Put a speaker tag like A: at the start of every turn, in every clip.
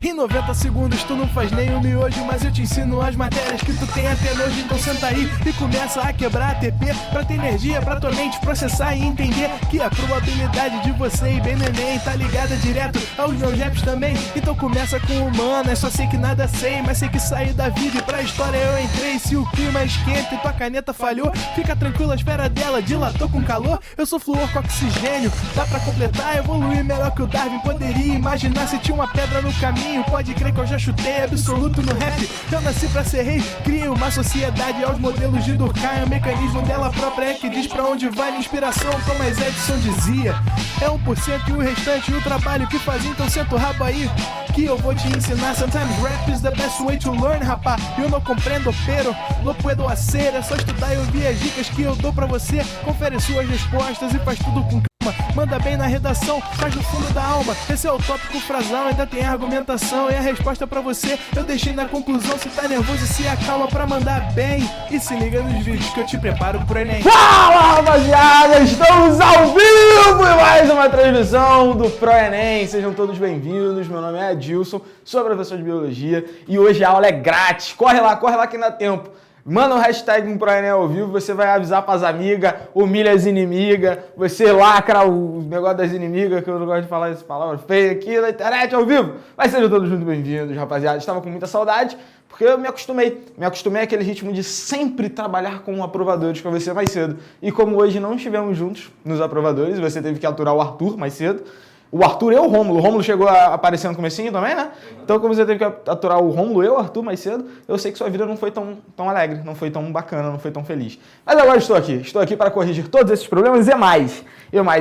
A: Em 90 segundos tu não faz nem um miojo, mas eu te ensino as matérias que tu tem até nojo. Então senta aí e começa a quebrar ATP pra ter energia pra tua mente processar e entender que a probabilidade de você ir bem no Enem tá ligada direto aos meus raps também. Então começa com humanas, só sei que nada sei, mas sei que saí da vida e pra história eu entrei. Se o clima esquenta e tua caneta falhou, fica tranquilo, a esfera dela dilatou com calor. Eu sou flúor com oxigênio, dá pra completar, evoluir melhor que o Darwin poderia imaginar se tinha uma pedra no caminho. Pode crer que eu já chutei absoluto no rap. Eu nasci pra ser rei, criei uma sociedade aos modelos de Durkheim. O mecanismo dela própria é que diz pra onde vai minha inspiração. Thomas Edison dizia: é 1% e o restante o trabalho que fazia. Então senta o rabo aí que eu vou te ensinar. Sometimes rap is the best way to learn, rapá. Eu não compreendo, pero não puedo hacer. É só estudar e ouvir as dicas que eu dou pra você. Confere suas respostas e faz tudo com manda bem na redação, faz no fundo da alma. Esse é o tópico frasal, ainda tem argumentação. E a resposta pra você eu deixei na conclusão. Se tá nervoso, se acalma pra mandar bem. E se liga nos vídeos que eu te preparo pro Enem.
B: Fala, rapaziada! Estamos ao vivo em mais uma transmissão do Pro Enem. Sejam todos bem-vindos. Meu nome é Adilson, sou professor de Biologia e hoje a aula é grátis. Corre lá que ainda dá tempo. Manda um hashtag no Pro Enem ao vivo, você vai avisar pras amigas, humilha as inimigas, você lacra o negócio das inimigas, que eu não gosto de falar essa palavra feia aqui na internet ao vivo. Mas sejam todos muito bem-vindos, rapaziada. Estava com muita saudade, porque eu me acostumei àquele ritmo de sempre trabalhar com aprovadores para você mais cedo. E como hoje não estivemos juntos nos aprovadores, você teve que aturar o Arthur mais cedo. O Arthur e o Rômulo. O Rômulo chegou a aparecer no comecinho também, né? Então, como você teve que aturar o Rômulo e o Arthur mais cedo, eu sei que sua vida não foi tão alegre, não foi tão bacana, não foi tão feliz. Mas agora estou aqui para corrigir todos esses problemas e mais.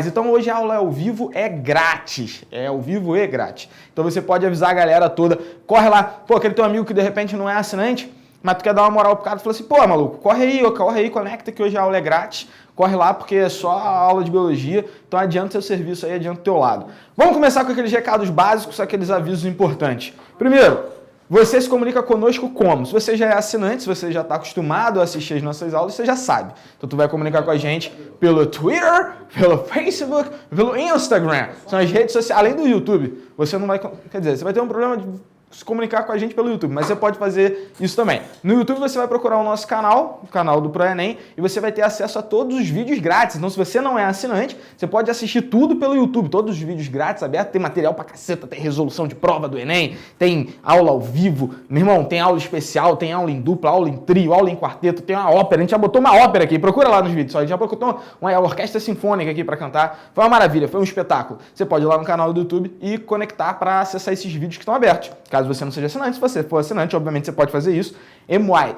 B: Então, hoje a aula ao vivo é grátis. É ao vivo e grátis. Então, você pode avisar a galera toda. Corre lá. Pô, aquele teu amigo que de repente não é assinante, mas tu quer dar uma moral pro cara, tu fala assim, pô, maluco, corre aí, conecta que hoje a aula é grátis. Corre lá porque é só a aula de biologia, então adianta o seu serviço aí, adianta o teu lado. Vamos começar com aqueles recados básicos, aqueles avisos importantes. Primeiro, você se comunica conosco como? Se você já é assinante, se você já está acostumado a assistir as nossas aulas, você já sabe. Então tu vai comunicar com a gente pelo Twitter, pelo Facebook, pelo Instagram. São as redes sociais, além do YouTube. Você não vai, quer dizer, você vai ter um problema de se comunicar com a gente pelo YouTube, mas você pode fazer isso também. No YouTube você vai procurar o nosso canal, o canal do Pro Enem, e você vai ter acesso a todos os vídeos grátis. Então se você não é assinante, você pode assistir tudo pelo YouTube, todos os vídeos grátis, abertos, tem material pra caceta, tem resolução de prova do Enem, tem aula ao vivo, meu irmão, tem aula especial, tem aula em dupla, aula em trio, aula em quarteto, tem uma ópera, a gente já botou uma ópera aqui, procura lá nos vídeos, a gente já botou uma orquestra sinfônica aqui pra cantar, foi uma maravilha, foi um espetáculo. Você pode ir lá no canal do YouTube e conectar pra acessar esses vídeos que estão abertos. Caso você não seja assinante, se você for assinante, obviamente você pode fazer isso. And more.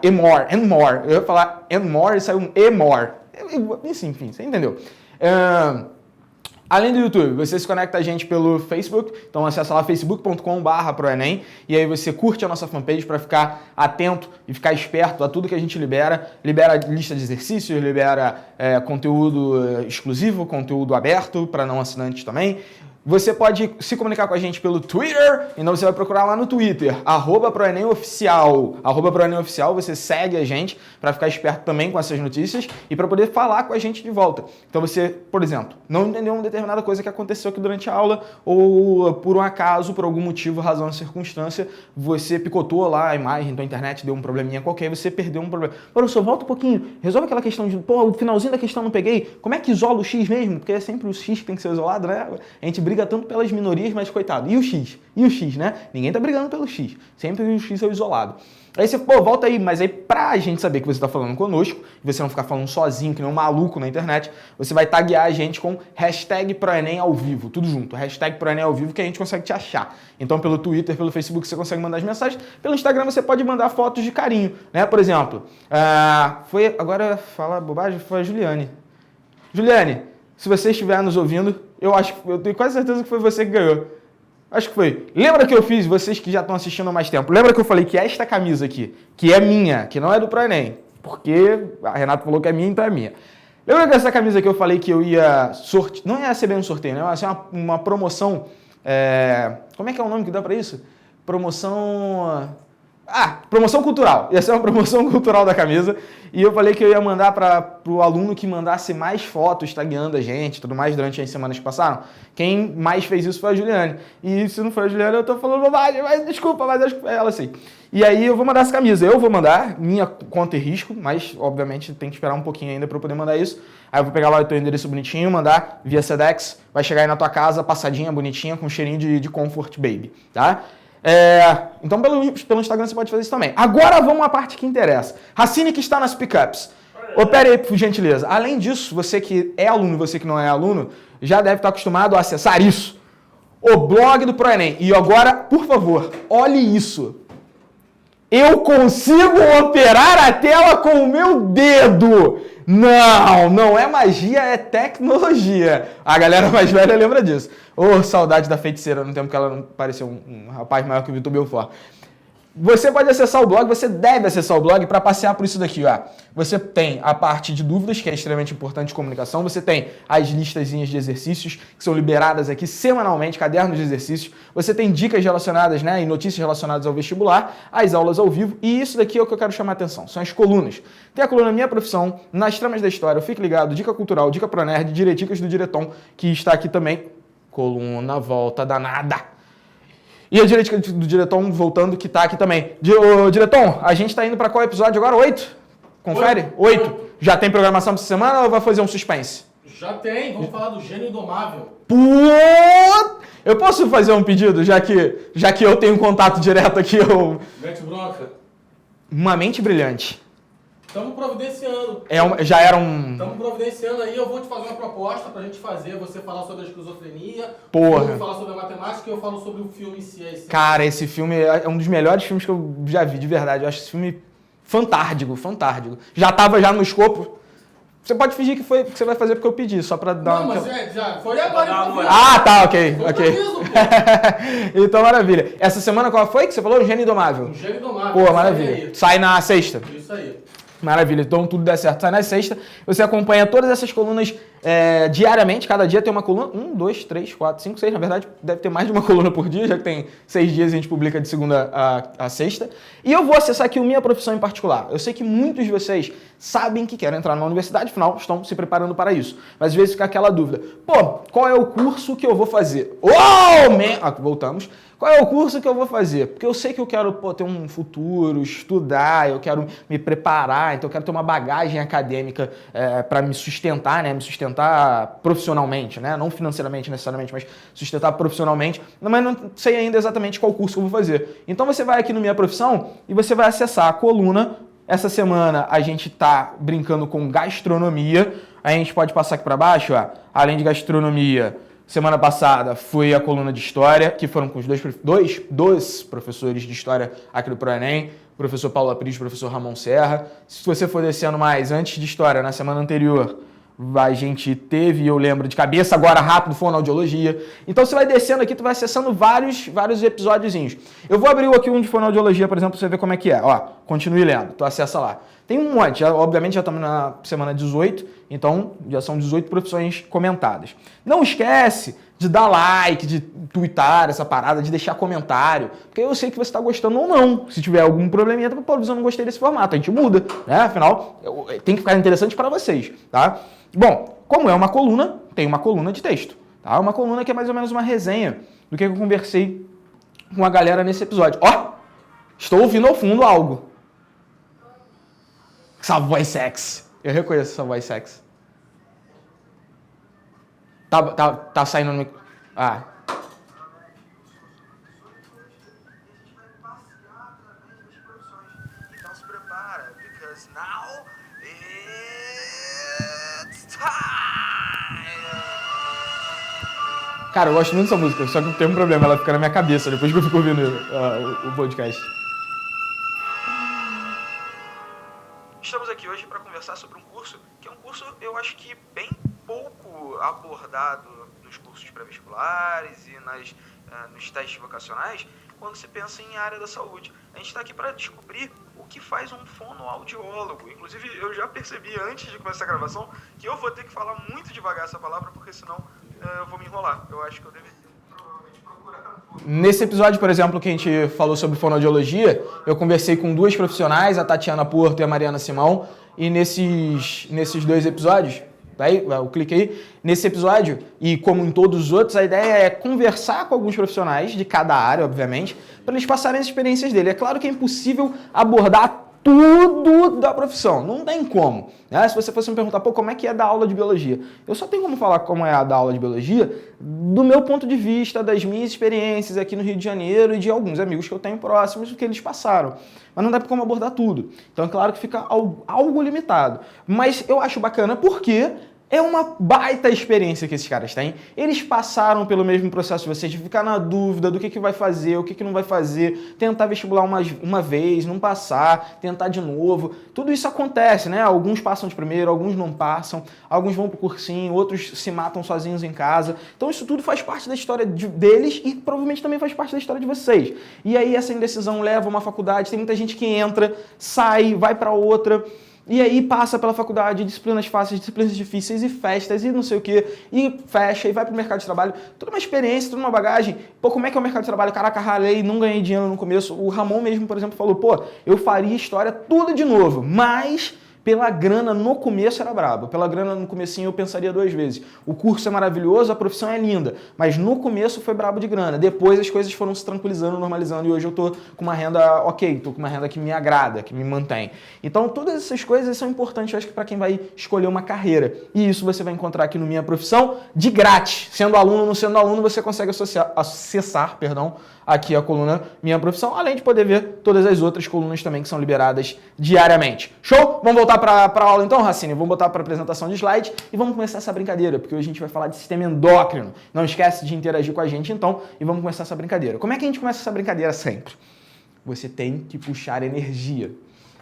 B: Eu ia falar and more e saiu um e more. Enfim, você entendeu. Além do YouTube, você se conecta a gente pelo Facebook, então acessa lá facebook.com/proenem e aí você curte a nossa fanpage para ficar atento e ficar esperto a tudo que a gente libera lista de exercícios, libera conteúdo exclusivo, conteúdo aberto para não assinantes também. Você pode se comunicar com a gente pelo Twitter, então você vai procurar lá no Twitter, @proenemoficial. @proenemoficial, você segue a gente para ficar esperto também com essas notícias e para poder falar com a gente de volta. Então você, por exemplo, não entendeu uma determinada coisa que aconteceu aqui durante a aula ou por um acaso, por algum motivo, razão, circunstância, você picotou lá a imagem, então a internet deu um probleminha qualquer, você perdeu um problema. Professor, volta um pouquinho, resolve aquela questão de, pô, o finalzinho da questão não peguei, como é que isola o X mesmo? Porque é sempre o X que tem que ser isolado, né? A gente briga tanto pelas minorias, mas coitado, e o X, né? Ninguém tá brigando pelo X, sempre o X é o isolado. Aí você, pô, volta aí, mas aí pra gente saber que você tá falando conosco, e você não ficar falando sozinho, que nem um maluco na internet, você vai taguear a gente com hashtag ProEnem ao vivo, tudo junto, hashtag ProEnem ao vivo, que a gente consegue te achar. Então pelo Twitter, pelo Facebook você consegue mandar as mensagens, pelo Instagram você pode mandar fotos de carinho, né? Por exemplo, agora fala bobagem, foi a Juliane. Juliane, se você estiver nos ouvindo, eu tenho quase certeza que foi você que ganhou. Acho que foi. Lembra que eu fiz, vocês que já estão assistindo há mais tempo, lembra que eu falei que esta camisa aqui, que é minha, que não é do Pro Enem, porque a Renata falou que é minha, então é minha. Lembra que essa camisa que eu falei que eu ia sortear, não ia ser bem um sorteio, né? Ia ser uma promoção, como é que é o nome que dá pra isso? Promoção... Promoção cultural. Ia ser uma promoção cultural da camisa. E eu falei que eu ia mandar para o aluno que mandasse mais fotos tagueando a gente, tudo mais, durante as semanas que passaram. Quem mais fez isso foi a Juliane. E se não foi a Juliane, eu tô falando bobagem, mas desculpa, mas acho que é ela sim. E aí eu vou mandar essa camisa. Eu vou mandar, minha conta e risco, mas obviamente tem que esperar um pouquinho ainda para eu poder mandar isso. Aí eu vou pegar lá o teu endereço bonitinho, mandar via Sedex, vai chegar aí na tua casa, passadinha, bonitinha, com cheirinho de Comfort Baby, tá? Então pelo Instagram você pode fazer isso também. Agora vamos à parte que interessa. Racine que está nas pickups. Opere aí, por gentileza. Além disso, você que é aluno e você que não é aluno, já deve estar acostumado a acessar isso. O blog do ProEnem. E agora, por favor, olhe isso. Eu consigo operar a tela com o meu dedo. Não é magia, é tecnologia. A galera mais velha lembra disso. Saudade da feiticeira, no tempo que ela não parecia um rapaz maior que o Vitor Belfort. Você pode acessar o blog, você deve acessar o blog para passear por isso daqui, ó. Você tem a parte de dúvidas, que é extremamente importante de comunicação. Você tem as listazinhas de exercícios, que são liberadas aqui semanalmente, cadernos de exercícios. Você tem dicas relacionadas, né, e notícias relacionadas ao vestibular, as aulas ao vivo. E isso daqui é o que eu quero chamar a atenção, são as colunas. Tem a coluna Minha Profissão, Nas Tramas da História, Fique Ligado, Dica Cultural, Dica Pro Nerd, Direticas do Diretom, que está aqui também. Coluna Volta Danada. E a Diretica do Diretom, voltando, que tá aqui também. Diretom, a gente tá indo pra qual episódio agora? 8? Confere? 8. Já tem programação pra essa semana ou vai fazer um suspense?
C: Já tem, vamos falar do Gênio Indomável.
B: Eu posso fazer um pedido, já que eu tenho contato direto aqui,
C: Mete bronca.
B: Uma mente brilhante.
C: Estamos providenciando.
B: Já era um...
C: Estamos providenciando aí, eu vou te fazer uma proposta pra gente fazer, você falar sobre a esquizofrenia,
B: Porra.
C: eu falar sobre a matemática e eu falo sobre o filme em si.
B: Cara, esse filme é um dos melhores filmes que eu já vi, de verdade. Eu acho esse filme fantástico. Já tava no escopo. Você pode fingir que você vai fazer porque eu pedi, só pra dar
C: uma... Não, mas já foi agora.
B: Tá, ok.
C: Aviso,
B: então, maravilha. Essa semana qual foi que você falou? O Gênio Indomável.
C: O Gênio Indomável.
B: Pô, maravilha. Sai na sexta.
C: Isso aí.
B: Maravilha, então tudo der certo. Sai na sexta, você acompanha todas essas colunas diariamente, cada dia tem uma coluna, 1, 2, 3, 4, 5, 6, na verdade deve ter mais de uma coluna por dia, já que tem 6 dias e a gente publica de segunda a sexta. E eu vou acessar aqui a Minha Profissão em particular. Eu sei que muitos de vocês sabem que querem entrar na universidade, afinal estão se preparando para isso. Mas às vezes fica aquela dúvida, qual é o curso que eu vou fazer? Voltamos. Qual é o curso que eu vou fazer? Porque eu sei que eu quero ter um futuro, estudar, eu quero me preparar, então eu quero ter uma bagagem acadêmica para me sustentar, né? Me sustentar profissionalmente, né? Não financeiramente necessariamente, mas sustentar profissionalmente. Mas não sei ainda exatamente qual curso que eu vou fazer. Então você vai aqui no Minha Profissão e você vai acessar a coluna. Essa semana a gente tá brincando com gastronomia. A gente pode passar aqui para baixo, ó. Além de gastronomia, semana passada foi a coluna de História, que foram com os dois professores de História aqui do ProEnem, o professor Paulo Apris e o professor Ramon Serra. Se você for descendo mais, antes de História, na semana anterior, a gente teve, eu lembro de cabeça agora rápido, fonoaudiologia. Então você vai descendo aqui, tu vai acessando vários episódiozinhos. Eu vou abrir aqui um de fonoaudiologia, por exemplo, pra você ver como é que é. Ó, continue lendo, tu acessa lá. Tem um monte, obviamente já estamos na semana 18, então já são 18 profissões comentadas. Não esquece de dar like, de twittar essa parada, de deixar comentário, porque eu sei que você está gostando ou não. Se tiver algum probleminha, pô, eu não gostei desse formato, a gente muda, né? Afinal, tem que ficar interessante para vocês, tá? Bom, como é uma coluna, tem uma coluna de texto, tá? Uma coluna que é mais ou menos uma resenha do que eu conversei com a galera nesse episódio. Ó, estou ouvindo ao fundo algo. Essa voz sexy. Eu reconheço essa voz sexy. Tá saindo no micro.
D: Então se prepara, because now it's time!
B: Cara, eu gosto muito dessa música, só que tem um problema, ela fica na minha cabeça depois que eu fico ouvindo o podcast.
D: Estamos aqui hoje para conversar sobre um curso, que é um curso, eu acho que bem pouco abordado nos cursos pré-vestibulares e nos testes vocacionais, quando se pensa em área da saúde. A gente está aqui para descobrir o que faz um fonoaudiólogo. Inclusive, eu já percebi antes de começar a gravação que eu vou ter que falar muito devagar essa palavra, porque senão eu vou me enrolar. Eu acho que eu deveria provavelmente procurar
B: Nesse episódio, por exemplo, que a gente falou sobre fonoaudiologia, eu conversei com duas profissionais, a Tatiana Porto e a Mariana Simão, e nesses dois episódios, aí, o clique aí, nesse episódio, e como em todos os outros, a ideia é conversar com alguns profissionais de cada área, obviamente, para eles passarem as experiências dele. É claro que é impossível abordar tudo da profissão, não tem como. Né? Se você fosse me perguntar, como é que é dar aula de biologia? Eu só tenho como falar como é a dar aula de biologia do meu ponto de vista, das minhas experiências aqui no Rio de Janeiro e de alguns amigos que eu tenho próximos do que eles passaram. Mas não dá como abordar tudo. Então é claro que fica algo limitado. Mas eu acho bacana porque é uma baita experiência que esses caras têm. Eles passaram pelo mesmo processo de vocês, de ficar na dúvida do que vai fazer, o que não vai fazer, tentar vestibular uma vez, não passar, tentar de novo. Tudo isso acontece, né? Alguns passam de primeiro, alguns não passam, alguns vão pro cursinho, outros se matam sozinhos em casa. Então isso tudo faz parte da história deles e provavelmente também faz parte da história de vocês. E aí essa indecisão leva a uma faculdade, tem muita gente que entra, sai, vai para outra. E aí passa pela faculdade, disciplinas fáceis, disciplinas difíceis e festas e não sei o que, e fecha e vai pro mercado de trabalho. Toda uma experiência, toda uma bagagem. Como é que é o mercado de trabalho? Caraca, ralei, não ganhei dinheiro no começo. O Ramon mesmo, por exemplo, falou, eu faria história tudo de novo, mas pela grana no começo era brabo. Pela grana no comecinho eu pensaria 2 vezes. O curso é maravilhoso, a profissão é linda, mas no começo foi brabo de grana. Depois as coisas foram se tranquilizando, normalizando e hoje eu tô com uma renda ok, tô com uma renda que me agrada, que me mantém. Então todas essas coisas são importantes, eu acho que para quem vai escolher uma carreira. E isso você vai encontrar aqui no Minha Profissão de grátis. Sendo aluno ou não sendo aluno, você consegue acessar aqui a coluna Minha Profissão, além de poder ver todas as outras colunas também que são liberadas diariamente. Show? Vamos voltar para a aula então, Racine? Vamos botar para a apresentação de slide e vamos começar essa brincadeira, porque hoje a gente vai falar de sistema endócrino. Não esquece de interagir com a gente então e vamos começar essa brincadeira. Como é que a gente começa essa brincadeira sempre? Você tem que puxar energia.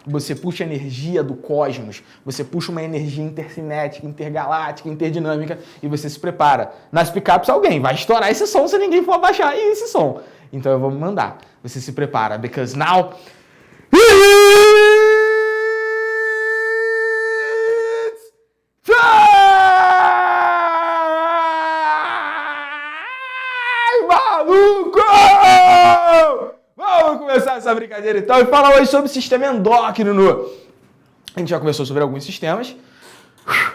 B: Você puxa energia do cosmos, você puxa uma energia intercinética, intergaláctica, interdinâmica e você se prepara. Nas picapes alguém vai estourar esse som se ninguém for abaixar esse som. Então eu vou mandar. Você se prepara, because now it's time, maluco! Vamos começar essa brincadeira então e falar hoje sobre o sistema endócrino. A gente já conversou sobre alguns sistemas,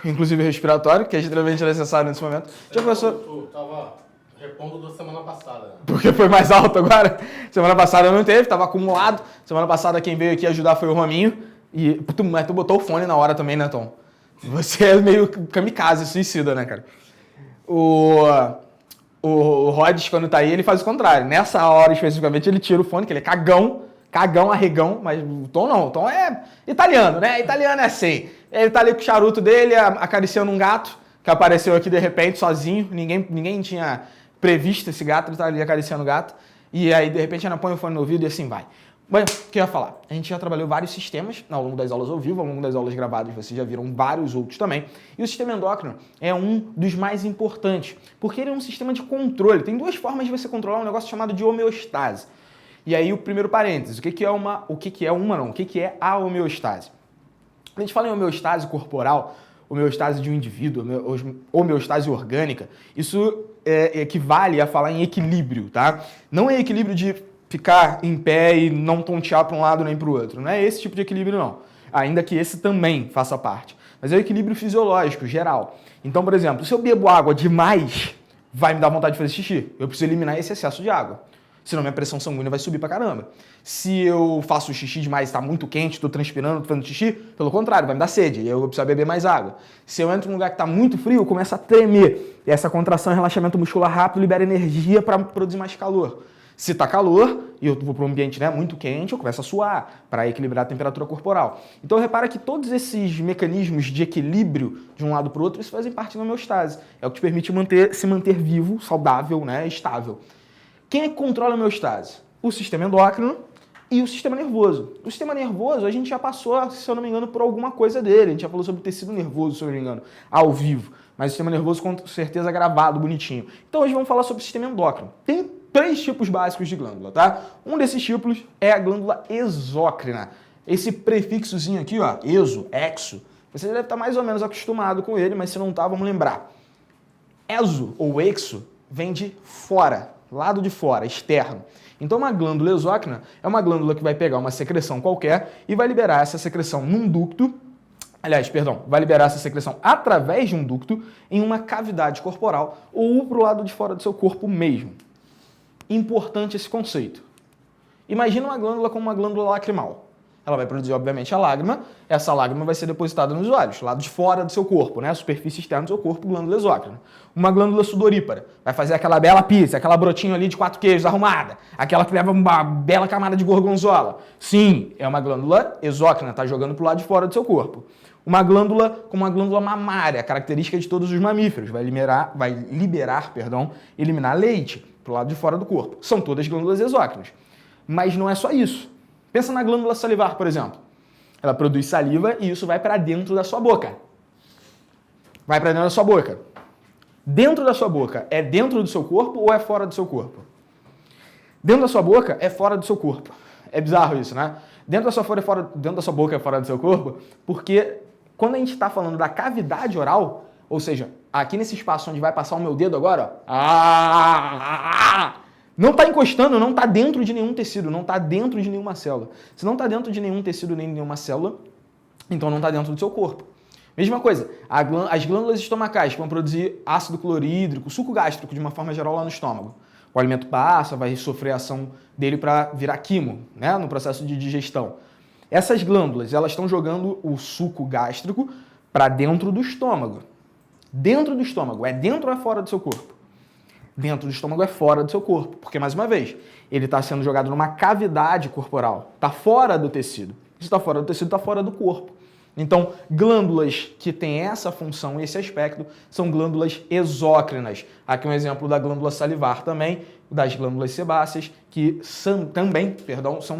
B: inclusive respiratório, que é extremamente necessário nesse momento. Já conversou...
C: Tu tava repondo da semana passada, né?
B: Porque foi mais alto agora. Semana passada não teve, tava acumulado. Semana passada quem veio aqui ajudar foi o Rominho. Mas tu botou o fone na hora também, né, Tom? Você é meio kamikaze, suicida, né, cara? O Rhodes, quando tá aí, ele faz o contrário. Nessa hora, especificamente, ele tira o fone, que ele é cagão, arregão, mas o Tom não. O Tom é italiano, né? Italiano é assim. Ele tá ali com o charuto dele, acariciando um gato, que apareceu aqui de repente, sozinho. Ninguém tinha previsto esse gato, ele tá ali acariciando o gato. E aí, de repente, ela põe o fone no ouvido e assim vai. Bom, o que eu ia falar? A gente já trabalhou vários sistemas ao longo das aulas ao vivo, ao longo das aulas gravadas, vocês já viram vários outros também. E o sistema endócrino é um dos mais importantes, porque ele é um sistema de controle. Tem 2 formas de você controlar um negócio chamado de homeostase. E aí o primeiro parênteses, o que é a homeostase? Quando a gente fala em homeostase corporal, homeostase de um indivíduo, homeostase orgânica, isso equivale a falar em equilíbrio, tá? Não é equilíbrio de ficar em pé e não tontear para um lado nem para o outro. Não é esse tipo de equilíbrio, não. Ainda que esse também faça parte. Mas é o equilíbrio fisiológico, geral. Então, por exemplo, se eu bebo água demais, vai me dar vontade de fazer xixi. Eu preciso eliminar esse excesso de água. Senão minha pressão sanguínea vai subir pra caramba. Se eu faço xixi demais, está muito quente, estou transpirando, estou fazendo xixi, pelo contrário, vai me dar sede. E eu vou precisar beber mais água. Se eu entro num lugar que está muito frio, eu começo a tremer. E essa contração e relaxamento muscular rápido libera energia para produzir mais calor. Se está calor e eu vou para um ambiente muito quente, eu começo a suar para equilibrar a temperatura corporal. Então repara que todos esses mecanismos de equilíbrio de um lado para o outro, isso fazem parte da homeostase. É o que te permite se manter vivo, saudável, né, estável. Quem é que controla a homeostase? O sistema endócrino e o sistema nervoso. O sistema nervoso, a gente já passou, se eu não me engano, por alguma coisa dele. A gente já falou sobre o tecido nervoso, se eu não me engano, ao vivo. Mas o sistema nervoso, com certeza, gravado, bonitinho. Então hoje vamos falar sobre o sistema endócrino. Tem 3 tipos básicos de glândula, tá? Um desses tipos é a glândula exócrina. Esse prefixozinho aqui, ó, exo, você deve estar mais ou menos acostumado com ele, mas se não tá, vamos lembrar. Exo ou exo vem de fora. lado de fora, externo. Então uma glândula exócrina é uma glândula que vai pegar uma secreção qualquer e vai liberar essa secreção num ducto, vai liberar essa secreção através de um ducto em uma cavidade corporal ou para o lado de fora do seu corpo mesmo. Importante esse conceito. Imagina uma glândula como uma glândula lacrimal. Ela vai produzir, obviamente, a lágrima. Essa lágrima vai ser depositada nos olhos, lado de fora do seu corpo, né? A superfície externa do seu corpo, glândula exócrina. Uma glândula sudorípara vai fazer aquela bela pizza, aquela brotinha ali de 4 queijos arrumada, aquela que leva uma bela camada de gorgonzola. Sim, é uma glândula exócrina, tá jogando pro lado de fora do seu corpo. Uma glândula como uma glândula mamária, característica de todos os mamíferos, vai eliminar leite pro lado de fora do corpo. São todas glândulas exócrinas. Mas não é só isso. Pensa na glândula salivar, por exemplo. Ela produz saliva e isso vai para dentro da sua boca. Vai para dentro da sua boca. Dentro da sua boca é dentro do seu corpo ou é fora do seu corpo? Dentro da sua boca é fora do seu corpo. É bizarro isso, né? Dentro da sua boca é fora do seu corpo, porque quando a gente está falando da cavidade oral, ou seja, aqui nesse espaço onde vai passar o meu dedo agora, ó, não está encostando, não está dentro de nenhum tecido, não está dentro de nenhuma célula. Se não está dentro de nenhum tecido nem de nenhuma célula, então não está dentro do seu corpo. Mesma coisa, as glândulas estomacais que vão produzir ácido clorídrico, suco gástrico de uma forma geral lá no estômago. O alimento passa, vai sofrer a ação dele para virar quimo, né, no processo de digestão. Essas glândulas, elas estão jogando o suco gástrico para dentro do estômago. Dentro do estômago, é dentro ou é fora do seu corpo? Dentro do estômago é fora do seu corpo, porque, mais uma vez, ele está sendo jogado numa cavidade corporal, está fora do tecido. Se está fora do tecido, está fora do corpo. Então, glândulas que têm essa função e esse aspecto são glândulas exócrinas. Aqui um exemplo da glândula salivar também, das glândulas sebáceas, que são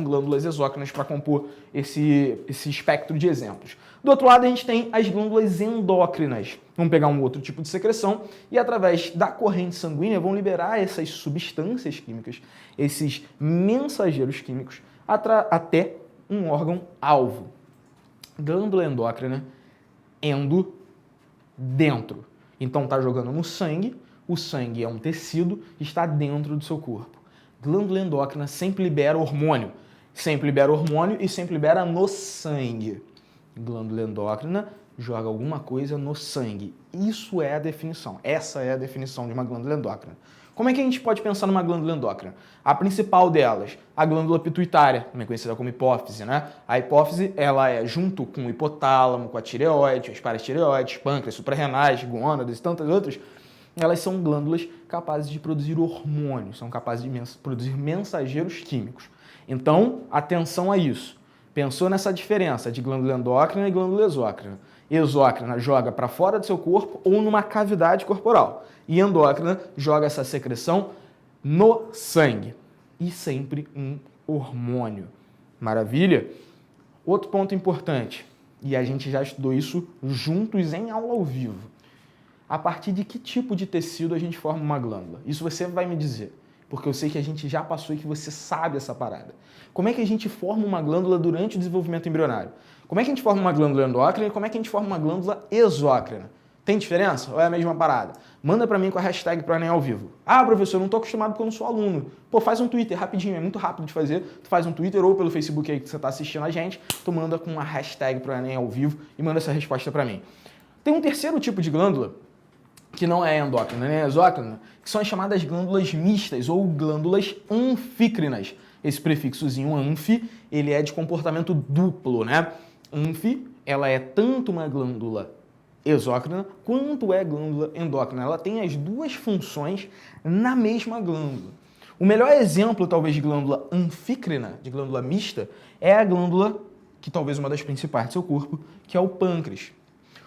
B: glândulas exócrinas para compor esse espectro de exemplos. Do outro lado, a gente tem as glândulas endócrinas. Vão pegar um outro tipo de secreção e, através da corrente sanguínea, vão liberar essas substâncias químicas, esses mensageiros químicos, até um órgão-alvo. Glândula endócrina, dentro. Então, está jogando no sangue, o sangue é um tecido, está dentro do seu corpo. Glândula endócrina sempre libera hormônio e sempre libera no sangue. Glândula endócrina joga alguma coisa no sangue. Isso é a definição. Essa é a definição de uma glândula endócrina. Como é que a gente pode pensar numa glândula endócrina? A principal delas, a glândula pituitária, também conhecida como hipófise, né? A hipófise, ela é junto com o hipotálamo, com a tireoide, as paratireoides, pâncreas, suprarrenais, gônadas e tantas outras, elas são glândulas capazes de produzir hormônios, são capazes de produzir mensageiros químicos. Então, atenção a isso. Pensou nessa diferença de glândula endócrina e glândula exócrina. Exócrina joga para fora do seu corpo ou numa cavidade corporal. E endócrina joga essa secreção no sangue. E sempre um hormônio. Maravilha? Outro ponto importante, e a gente já estudou isso juntos em aula ao vivo. A partir de que tipo de tecido a gente forma uma glândula? Isso você vai me dizer, porque eu sei que a gente já passou e que você sabe essa parada. Como é que a gente forma uma glândula durante o desenvolvimento embrionário? Como é que a gente forma uma glândula endócrina e como é que a gente forma uma glândula exócrina? Tem diferença ou é a mesma parada? Manda pra mim com a hashtag ProEnem ao vivo. Ah, professor, eu não tô acostumado porque eu não sou aluno. Pô, faz um Twitter rapidinho, é muito rápido de fazer. Tu faz um Twitter ou pelo Facebook aí que você tá assistindo a gente, tu manda com a hashtag ProEnem ao vivo e manda essa resposta pra mim. Tem um terceiro tipo de glândula, que não é endócrina nem exócrina, que são as chamadas glândulas mistas ou glândulas anfícrinas. Esse prefixozinho anfi, ele é de comportamento duplo, né? Anfi, ela é tanto uma glândula exócrina quanto é glândula endócrina. Ela tem as duas funções na mesma glândula. O melhor exemplo, talvez, de glândula anfícrina, de glândula mista, é a glândula, que talvez uma das principais do seu corpo, que é o pâncreas.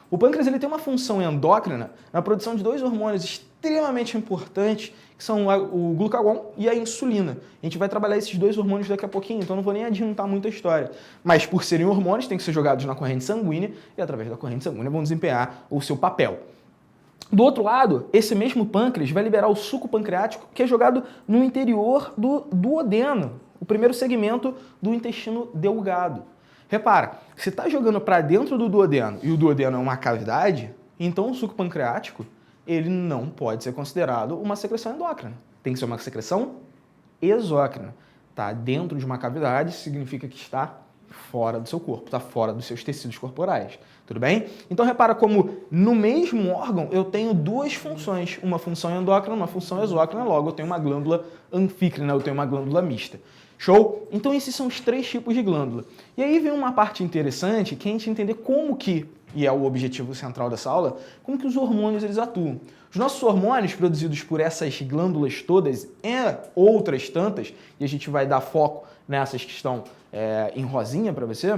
B: O pâncreas ele tem uma função endócrina na produção de dois hormônios extremamente importantes, que são o glucagon e a insulina. A gente vai trabalhar esses dois hormônios daqui a pouquinho, então não vou nem adiantar muito a história. Mas por serem hormônios, têm que ser jogados na corrente sanguínea e através da corrente sanguínea vão desempenhar o seu papel. Do outro lado, esse mesmo pâncreas vai liberar o suco pancreático, que é jogado no interior do duodeno, o primeiro segmento do intestino delgado. Repara, se está jogando para dentro do duodeno e o duodeno é uma cavidade, então o suco pancreático ele não pode ser considerado uma secreção endócrina. Tem que ser uma secreção exócrina. Tá dentro de uma cavidade significa que está fora do seu corpo, está fora dos seus tecidos corporais. Tudo bem? Então repara como no mesmo órgão eu tenho duas funções, uma função endócrina, uma função exócrina, logo eu tenho uma glândula anfícrina, eu tenho uma glândula mista. Show? Então esses são os 3 tipos de glândula. E aí vem uma parte interessante que é a gente entender como que, e é o objetivo central dessa aula, como que os hormônios eles atuam. Os nossos hormônios produzidos por essas glândulas todas e outras tantas, e a gente vai dar foco nessas que estão em rosinha para você,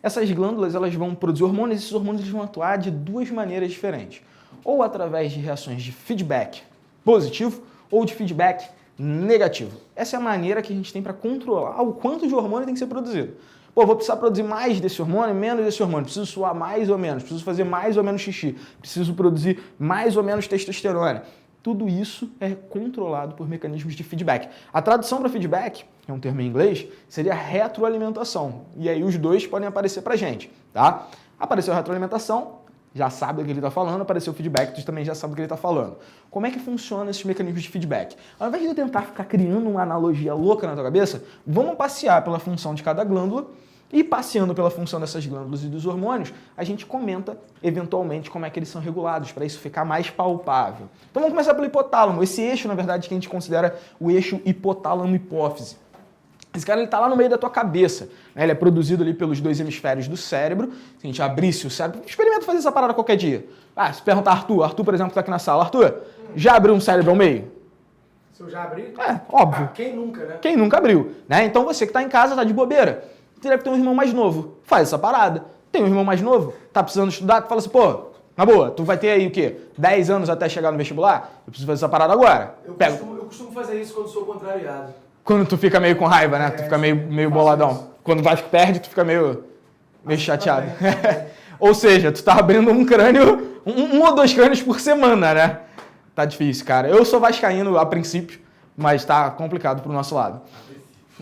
B: essas glândulas elas vão produzir hormônios e esses hormônios eles vão atuar de 2 maneiras diferentes. Ou através de reações de feedback positivo ou de feedback negativo. Essa é a maneira que a gente tem para controlar o quanto de hormônio tem que ser produzido. Pô, vou precisar produzir mais desse hormônio, menos desse hormônio. Preciso suar mais ou menos, preciso fazer mais ou menos xixi, preciso produzir mais ou menos testosterona. Tudo isso é controlado por mecanismos de feedback. A tradução para feedback, que é um termo em inglês, seria retroalimentação. E aí os dois podem aparecer para a gente, tá? Apareceu a retroalimentação, já sabe do que ele está falando, apareceu o feedback, tu também já sabe do que ele está falando. Como é que funciona esses mecanismos de feedback? Ao invés de eu tentar ficar criando uma analogia louca na tua cabeça, vamos passear pela função de cada glândula e passeando pela função dessas glândulas e dos hormônios, a gente comenta eventualmente como é que eles são regulados, para isso ficar mais palpável. Então vamos começar pelo hipotálamo, esse eixo, na verdade, que a gente considera o eixo hipotálamo-hipófise. Esse cara ele tá lá no meio da tua cabeça, né? Ele é produzido ali pelos 2 hemisférios do cérebro. Se a gente abrisse o cérebro, experimenta fazer essa parada qualquer dia. Se perguntar Arthur, por exemplo, que tá aqui na sala. Arthur, já abriu um cérebro ao meio?
A: Se eu já abri?
B: Óbvio.
A: Quem nunca, né?
B: Quem nunca abriu, né? Então você que tá em casa, tá de bobeira, teria que ter um irmão mais novo. Faz essa parada. Tem um irmão mais novo, tá precisando estudar, tu fala assim, pô, na boa, tu vai ter aí o quê? 10 anos até chegar no vestibular? Eu preciso fazer essa parada agora.
A: Eu costumo fazer isso quando sou contrariado.
B: Quando tu fica meio com raiva, né? Tu fica meio boladão.
A: Isso.
B: Quando o Vasco perde, tu fica meio chateado. Ou seja, tu tá abrindo um crânio, um ou 2 crânios por semana, né? Tá difícil, cara. Eu sou vascaíno a princípio, mas tá complicado pro nosso lado.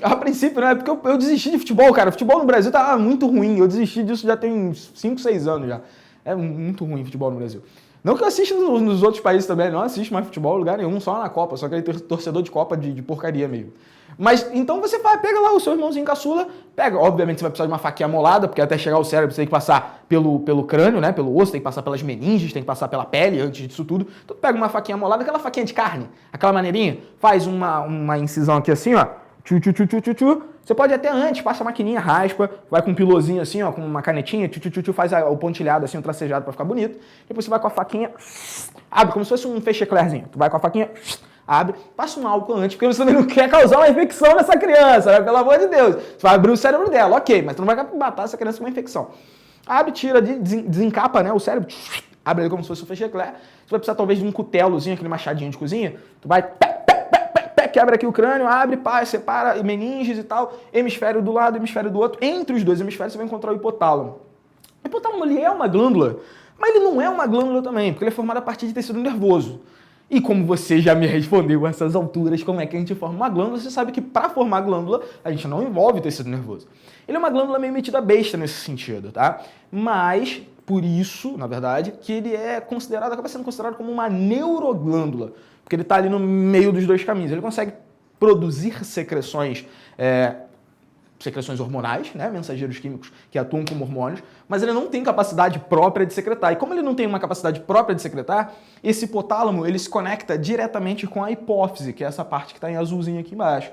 B: A princípio, né? Porque eu desisti de futebol, cara. O futebol no Brasil tá muito ruim. Eu desisti disso já tem uns 5, 6 anos já. É muito ruim o futebol no Brasil. Não que eu assista nos outros países também, não assisto mais futebol em lugar nenhum, só na Copa, só aquele torcedor de Copa de porcaria meio. Mas então você vai, pega lá o seu irmãozinho caçula, pega, obviamente você vai precisar de uma faquinha molada, porque até chegar ao cérebro você tem que passar pelo crânio, né, pelo osso, tem que passar pelas meninges, tem que passar pela pele antes disso tudo. Então pega uma faquinha molada, aquela faquinha de carne, aquela maneirinha, faz uma incisão aqui assim, ó, Você pode até antes, passa a maquininha, raspa, vai com um pilozinho assim, ó, com uma canetinha, faz o pontilhado assim, o tracejado pra ficar bonito. Depois você vai com a faquinha, abre como se fosse um feixe-eclairzinho. Tu vai com a faquinha, abre, passa um álcool antes, porque você também não quer causar uma infecção nessa criança, né? Pelo amor de Deus. Tu vai abrir o cérebro dela, ok, mas tu não vai matar essa criança com uma infecção. Abre, tira, desencapa, né, o cérebro, abre ele como se fosse um feixe-eclair. Você vai precisar talvez de um cutelozinho, aquele machadinho de cozinha. Tu vai... quebra aqui o crânio, abre, pá, separa meninges e tal, hemisfério do lado, hemisfério do outro. Entre os 2 hemisférios você vai encontrar o hipotálamo. O hipotálamo ele é uma glândula, mas ele não é uma glândula também, porque ele é formado a partir de tecido nervoso. E como você já me respondeu a essas alturas, como é que a gente forma uma glândula, você sabe que para formar glândula, a gente não envolve tecido nervoso. Ele é uma glândula meio metida besta nesse sentido, tá? Mas, por isso, na verdade, que ele é considerado, acaba sendo considerado como uma neuroglândula, porque ele está ali no meio dos 2 caminhos. Ele consegue produzir secreções hormonais, né, mensageiros químicos que atuam como hormônios, mas ele não tem capacidade própria de secretar. E como ele não tem uma capacidade própria de secretar, esse hipotálamo ele se conecta diretamente com a hipófise, que é essa parte que está em azulzinho aqui embaixo.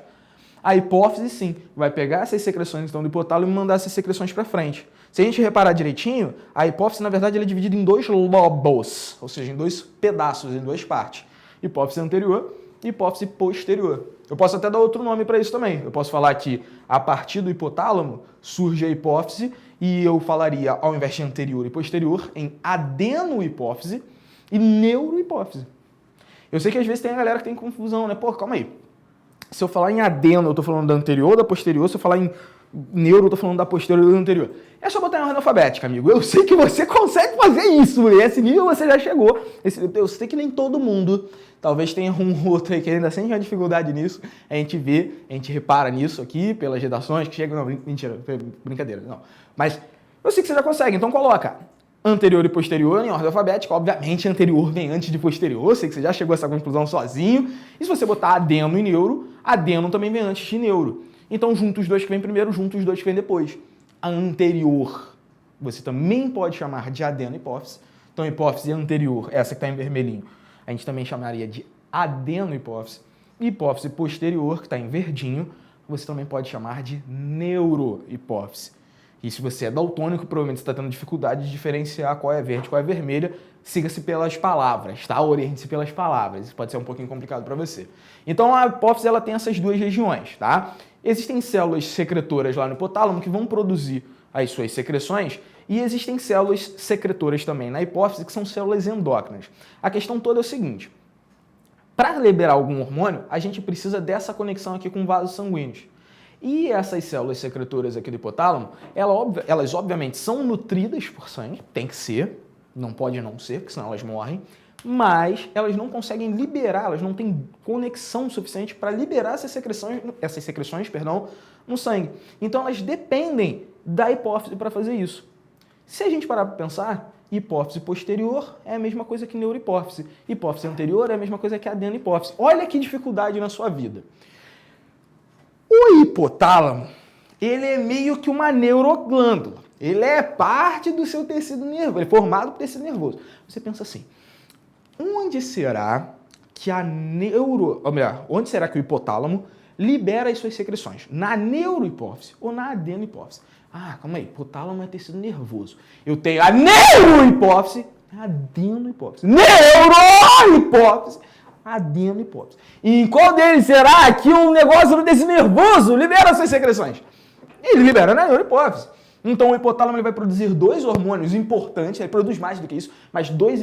B: A hipófise, sim, vai pegar essas secreções então, do hipotálamo e mandar essas secreções para frente. Se a gente reparar direitinho, a hipófise, na verdade, ela é dividida em 2 lobos, ou seja, em 2 pedaços, em 2 partes. Hipófise anterior e hipófise posterior. Eu posso até dar outro nome para isso também. Eu posso falar que a partir do hipotálamo surge a hipófise e eu falaria, ao invés de anterior e posterior, em adenohipófise e neurohipófise. Eu sei que às vezes tem a galera que tem confusão, né? Pô, calma aí. Se eu falar em adeno, eu tô falando da anterior ou da posterior. Se eu falar em neuro, eu tô falando da posterior ou da anterior. É só botar em ordem alfabética, amigo. Eu sei que você consegue fazer isso. Esse nível você já chegou. Eu sei que nem todo mundo. Talvez tenha um outro aí que ainda sente uma dificuldade nisso. A gente vê, a gente repara nisso aqui, pelas redações que chegam. Não, mentira, brincadeira, não. Mas eu sei que você já consegue, então coloca anterior e posterior em ordem alfabética. Obviamente, anterior vem antes de posterior, sei que você já chegou a essa conclusão sozinho. E se você botar adeno e neuro, adeno também vem antes de neuro. Então, junta os dois que vem primeiro, junta os dois que vem depois. A anterior, você também pode chamar de adeno-hipófise. Então, hipófise anterior, essa que está em vermelhinho, a gente também chamaria de adeno-hipófise. Hipófise posterior, que está em verdinho, você também pode chamar de neurohipófise. E se você é daltônico, provavelmente você está tendo dificuldade de diferenciar qual é verde e qual é vermelha, siga-se pelas palavras, tá? Oriente-se pelas palavras, isso pode ser um pouquinho complicado para você. Então a hipófise ela tem essas duas regiões, tá? Existem células secretoras lá no hipotálamo que vão produzir as suas secreções e existem células secretoras também na hipófise que são células endócrinas. A questão toda é o seguinte, para liberar algum hormônio, a gente precisa dessa conexão aqui com vasos sanguíneos. E essas células secretoras aqui do hipotálamo, elas obviamente são nutridas por sangue, tem que ser, não pode não ser, porque senão elas morrem, mas elas não conseguem liberar, elas não têm conexão suficiente para liberar essas secreções no sangue. Então elas dependem da hipófise para fazer isso. Se a gente parar para pensar, hipófise posterior é a mesma coisa que neurohipófise, hipófise anterior é a mesma coisa que adeno-hipófise. Olha que dificuldade na sua vida. O hipotálamo, ele é meio que uma neuroglândula. Ele é parte do seu tecido nervoso, ele é formado por tecido nervoso. Você pensa assim, onde será que onde será que o hipotálamo libera as suas secreções? Na neurohipófise ou na adeno-hipófise? Ah, calma aí, hipotálamo é tecido nervoso. Eu tenho a neurohipófise, a adeno-hipófise. Neurohipófise, adeno-hipófise. E em qual deles será que um negócio no tecido nervoso libera as suas secreções? Ele libera na neurohipófise. Então o hipotálamo ele vai produzir dois hormônios importantes, ele produz mais do que isso, mas dois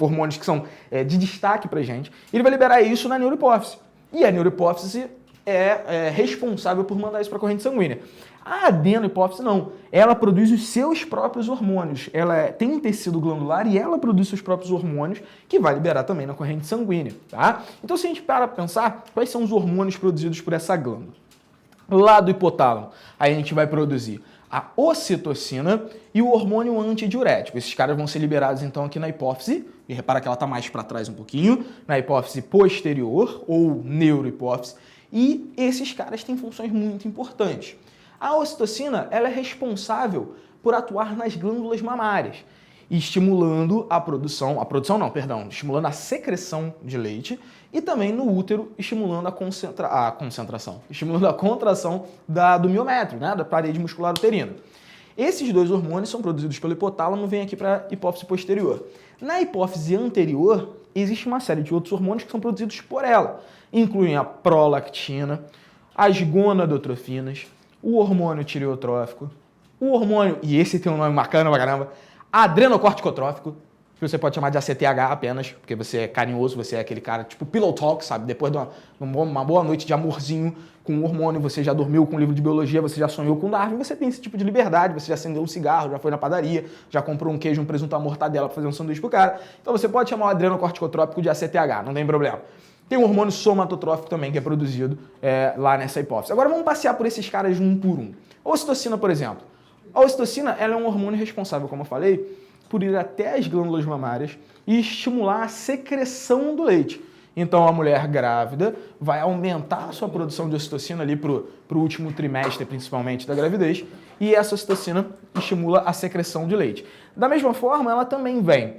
B: hormônios que são de destaque pra gente. Ele vai liberar isso na neurohipófise. E a neurohipófise é responsável por mandar isso para a corrente sanguínea. A adeno-hipófise não, ela produz os seus próprios hormônios. Ela tem um tecido glandular e ela produz seus próprios hormônios que vai liberar também na corrente sanguínea, tá? Então se a gente para pensar, quais são os hormônios produzidos por essa glândula? Lá do hipotálamo, aí a gente vai produzir a ocitocina e o hormônio antidiurético. Esses caras vão ser liberados então aqui na hipófise, e repara que ela está mais para trás um pouquinho, na hipófise posterior ou neurohipófise, e esses caras têm funções muito importantes. A ocitocina ela é responsável por atuar nas glândulas mamárias, estimulando estimulando a secreção de leite e também no útero, estimulando estimulando a contração do miométrio, né, da parede muscular uterina. Esses dois hormônios são produzidos pelo hipotálamo, vêm aqui para a hipófise posterior. Na hipófise anterior, existe uma série de outros hormônios que são produzidos por ela. Incluem a prolactina, as gonadotrofinas, o hormônio tireotrófico, o hormônio, e esse tem um nome bacana pra caramba, adrenocorticotrófico, que você pode chamar de ACTH apenas, porque você é carinhoso, você é aquele cara tipo pillow talk, sabe? Depois de uma boa noite de amorzinho com o hormônio, você já dormiu com um livro de biologia, você já sonhou com Darwin, você tem esse tipo de liberdade, você já acendeu um cigarro, já foi na padaria, já comprou um queijo, um presunto, uma mortadela pra fazer um sanduíche pro cara. Então você pode chamar o adrenocorticotrópico de ACTH, não tem problema. Tem o hormônio somatotrófico também, que é produzido lá nessa hipófise. Agora vamos passear por esses caras um por um. A ocitocina, por exemplo. A ocitocina ela é um hormônio responsável, como eu falei, por ir até as glândulas mamárias e estimular a secreção do leite. Então a mulher grávida vai aumentar a sua produção de ocitocina ali para o último trimestre, principalmente, da gravidez, e essa ocitocina estimula a secreção de leite. Da mesma forma, ela também vem,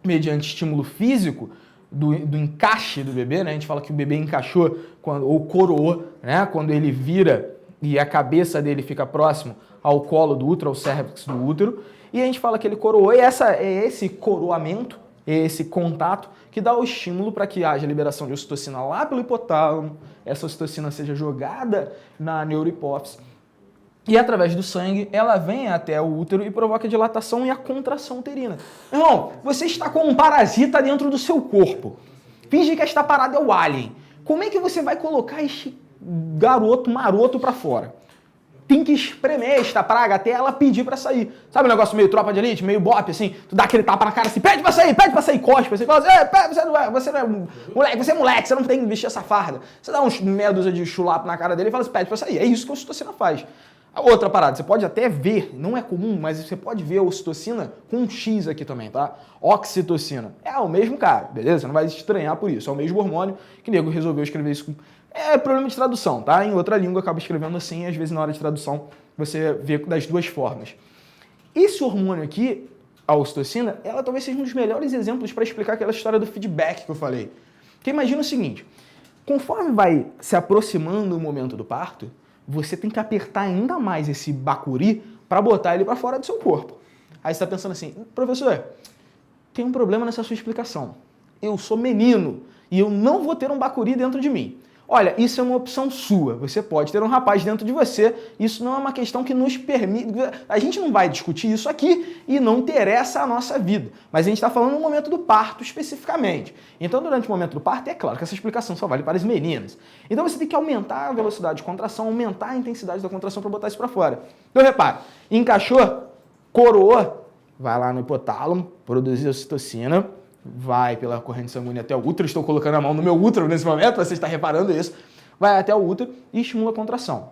B: mediante estímulo físico, do encaixe do bebê, né? A gente fala que o bebê encaixou ou coroou, né? Quando ele vira e a cabeça dele fica próximo ao colo do útero, ao cérvix do útero, e a gente fala que ele coroou, e esse coroamento, esse contato, que dá o estímulo para que haja liberação de ocitocina lá pelo hipotálamo, essa ocitocina seja jogada na neurohipófise, e através do sangue, ela vem até o útero e provoca a dilatação e a contração uterina. Irmão, você está com um parasita dentro do seu corpo. Finge que esta parada é o alien. Como é que você vai colocar este garoto maroto para fora? Tem que espremer esta praga até ela pedir para sair. Sabe um negócio meio tropa de elite, meio bop, assim? Tu dá aquele tapa na cara assim, pede pra sair, cospe. Você fala assim, você não é moleque, você é moleque, você não tem que vestir essa farda. Você dá uns meia dúzia de chulapo na cara dele e fala assim, pede pra sair. É isso que a ocitocina faz. A outra parada, você pode até ver, não é comum, mas você pode ver a ocitocina com um X aqui também, tá? Oxitocina. É o mesmo cara, beleza? Você não vai se estranhar por isso. É o mesmo hormônio que o nego resolveu escrever isso com... É problema de tradução, tá? Em outra língua acaba escrevendo assim, e às vezes na hora de tradução você vê das duas formas. Esse hormônio aqui, a ocitocina, ela talvez seja um dos melhores exemplos para explicar aquela história do feedback que eu falei. Porque imagina o seguinte, conforme vai se aproximando o momento do parto, você tem que apertar ainda mais esse bacuri para botar ele para fora do seu corpo. Aí você está pensando assim, professor, tem um problema nessa sua explicação. Eu sou menino e eu não vou ter um bacuri dentro de mim. Olha, isso é uma opção sua. Você pode ter um rapaz dentro de você. Isso não é uma questão que nos permite... A gente não vai discutir isso aqui e não interessa a nossa vida. Mas a gente está falando no momento do parto especificamente. Então, durante o momento do parto, é claro que essa explicação só vale para as meninas. Então, você tem que aumentar a velocidade de contração, aumentar a intensidade da contração para botar isso para fora. Então, repare, encaixou, coroou, vai lá no hipotálamo, produzir ocitocina, vai pela corrente sanguínea até o útero, estou colocando a mão no meu útero nesse momento, você está reparando isso, vai até o útero e estimula a contração.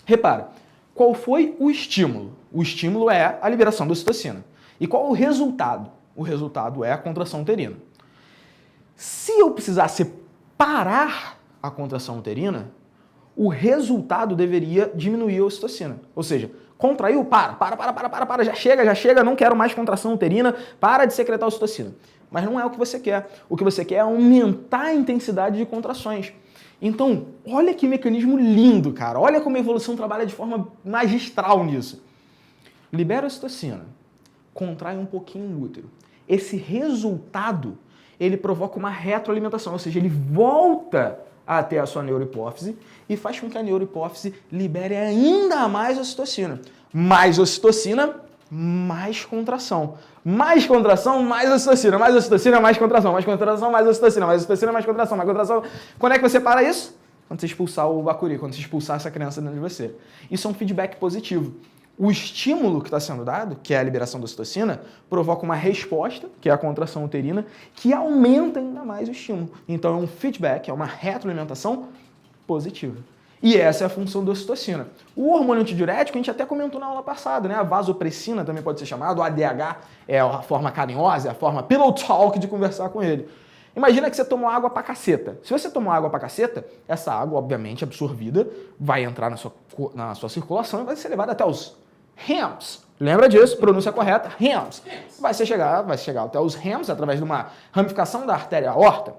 B: Repara, qual foi o estímulo? O estímulo é a liberação da ocitocina. E qual o resultado? O resultado é a contração uterina. Se eu precisasse parar a contração uterina, o resultado deveria diminuir a ocitocina. Ou seja, contraiu, para, já chega, não quero mais contração uterina, para de secretar ocitocina. Mas não é o que você quer. O que você quer é aumentar a intensidade de contrações. Então, olha que mecanismo lindo, cara. Olha como a evolução trabalha de forma magistral nisso. Libera a ocitocina, contrai um pouquinho o útero. Esse resultado, ele provoca uma retroalimentação, ou seja, ele volta até a sua neurohipófise e faz com que a neurohipófise libere ainda mais ocitocina. Mais ocitocina, mais contração. Mais contração, mais ocitocina. Mais ocitocina, mais contração. Mais contração, mais ocitocina. Mais ocitocina, mais contração. Mais contração. Quando é que você para isso? Quando você expulsar o bacuri, quando você expulsar essa criança dentro de você. Isso é um feedback positivo. O estímulo que está sendo dado, que é a liberação da ocitocina, provoca uma resposta, que é a contração uterina, que aumenta ainda mais o estímulo. Então é um feedback, é uma retroalimentação positiva. E essa é a função da ocitocina. O hormônio antidiurético, a gente até comentou na aula passada, né? A vasopressina também pode ser chamado, o ADH é a forma carinhosa, é a forma pillow talk de conversar com ele. Imagina que você tomou água pra caceta. Se você tomou água pra caceta, essa água, obviamente, absorvida, vai entrar na sua circulação e vai ser levada até os rams. Lembra disso? Pronúncia correta, rams. Vai chegar até os rams através de uma ramificação da artéria aorta.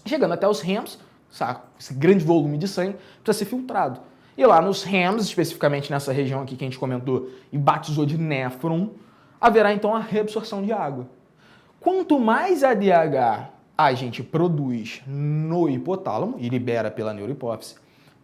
B: Chegando até os rams, esse grande volume de sangue precisa ser filtrado. E lá nos rams, especificamente nessa região aqui que a gente comentou e batizou de néfron, haverá então a reabsorção de água. Quanto mais ADH a gente produz no hipotálamo e libera pela neurohipófise,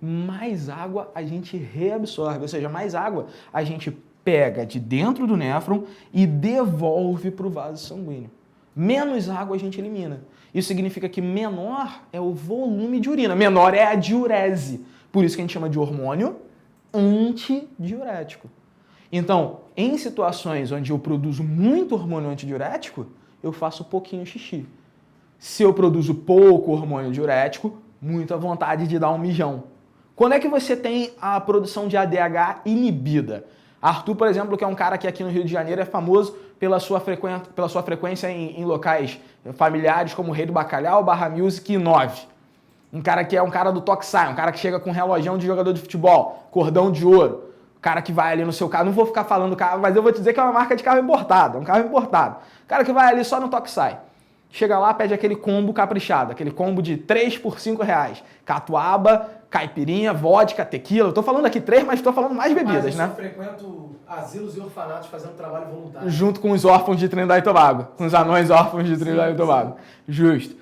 B: mais água a gente reabsorve, ou seja, mais água a gente pega de dentro do néfron e devolve para o vaso sanguíneo. Menos água a gente elimina. Isso significa que menor é o volume de urina, menor é a diurese. Por isso que a gente chama de hormônio antidiurético. Então, em situações onde eu produzo muito hormônio antidiurético, eu faço pouquinho xixi. Se eu produzo pouco hormônio diurético, muita vontade de dar um mijão. Quando é que você tem a produção de ADH inibida? Arthur, por exemplo, que é um cara que aqui no Rio de Janeiro é famoso pela sua frequência em locais familiares como Rei do Bacalhau, Barra Music e 9. Um cara que é um cara do Toxai, um cara que chega com um relojão de jogador de futebol, cordão de ouro. O cara que vai ali no seu carro, não vou ficar falando carro, mas eu vou te dizer que é uma marca de carro importado, é um carro importado. O cara que vai ali só no Toxai. Chega lá, pede aquele combo caprichado, aquele combo de 3 por R$5. Catuaba, caipirinha, vodka, tequila. Eu tô falando aqui 3, mas tô falando mais bebidas, né?
C: Eu frequento asilos e orfanatos fazendo trabalho voluntário.
B: Junto com os órfãos de Trinidad e Tobago. Com os anões órfãos de Trinidad e Tobago. Justo.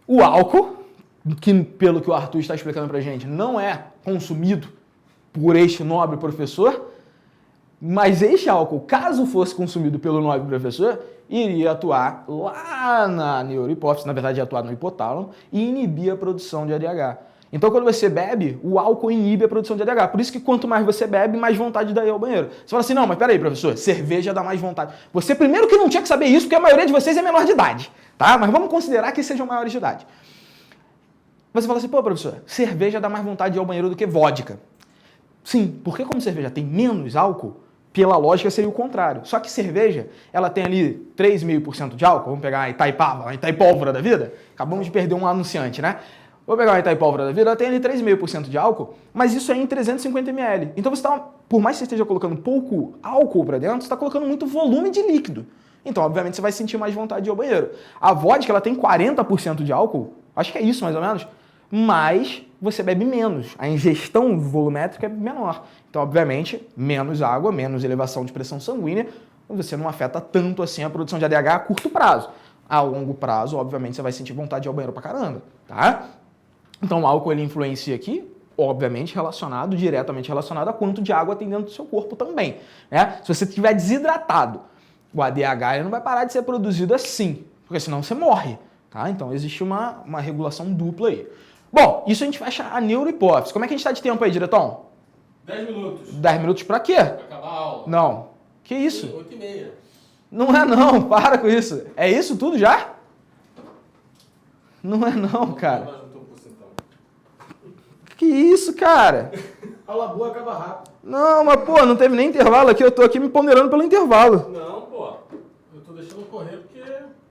B: O álcool, que pelo que o Arthur está explicando pra gente, não é consumido por este nobre professor, mas este álcool, caso fosse consumido pelo nobre professor, iria atuar lá na neurohipófise, na verdade ia atuar no hipotálamo, e inibir a produção de ADH. Então quando você bebe, o álcool inibe a produção de ADH. Por isso que quanto mais você bebe, mais vontade dá ir ao banheiro. Você fala assim, não, mas peraí, professor, cerveja dá mais vontade. Você primeiro que não tinha que saber isso, porque a maioria de vocês é menor de idade, tá? Mas vamos considerar que sejam maiores de idade. Você fala assim, pô, professor, cerveja dá mais vontade de ir ao banheiro do que vodka. Sim, porque como cerveja tem menos álcool, pela lógica seria o contrário. Só que cerveja, ela tem ali 3,5% de álcool. Vamos pegar a Itaipava, a Itaipólvora da vida. Acabamos de perder um anunciante, né? Vou pegar uma Itaipólvora da vida, ela tem ali 3,5% de álcool, mas isso é em 350 ml. Então você está, por mais que você esteja colocando pouco álcool para dentro, você está colocando muito volume de líquido. Então, obviamente, você vai sentir mais vontade de ir ao banheiro. A vodka, ela tem 40% de álcool, acho que é isso mais ou menos, mas você bebe menos. A ingestão volumétrica é menor. Então, obviamente, menos água, menos elevação de pressão sanguínea, você não afeta tanto assim a produção de ADH a curto prazo. A longo prazo, obviamente, você vai sentir vontade de ir ao banheiro pra caramba, tá? Então, o álcool, ele influencia aqui, obviamente, diretamente relacionado a quanto de água tem dentro do seu corpo também, né? Se você estiver desidratado, o ADH ele não vai parar de ser produzido assim, porque senão você morre, tá? Então, existe uma regulação dupla aí. Bom, isso a gente fecha a neurohipófise. Como é que a gente está de tempo aí, diretão?
C: 10 minutos.
B: 10 minutos pra quê?
C: Pra acabar a aula.
B: Não. Que isso?
C: 8h30.
B: Não é não, para com isso. É isso tudo já? Não é não, cara.
C: Nós não estamos por cento.
B: Que isso, cara?
C: Aula boa acaba rápido.
B: Não, mas pô, não teve nem intervalo aqui, eu tô aqui me ponderando pelo intervalo.
C: Não, pô. Eu tô deixando correr porque...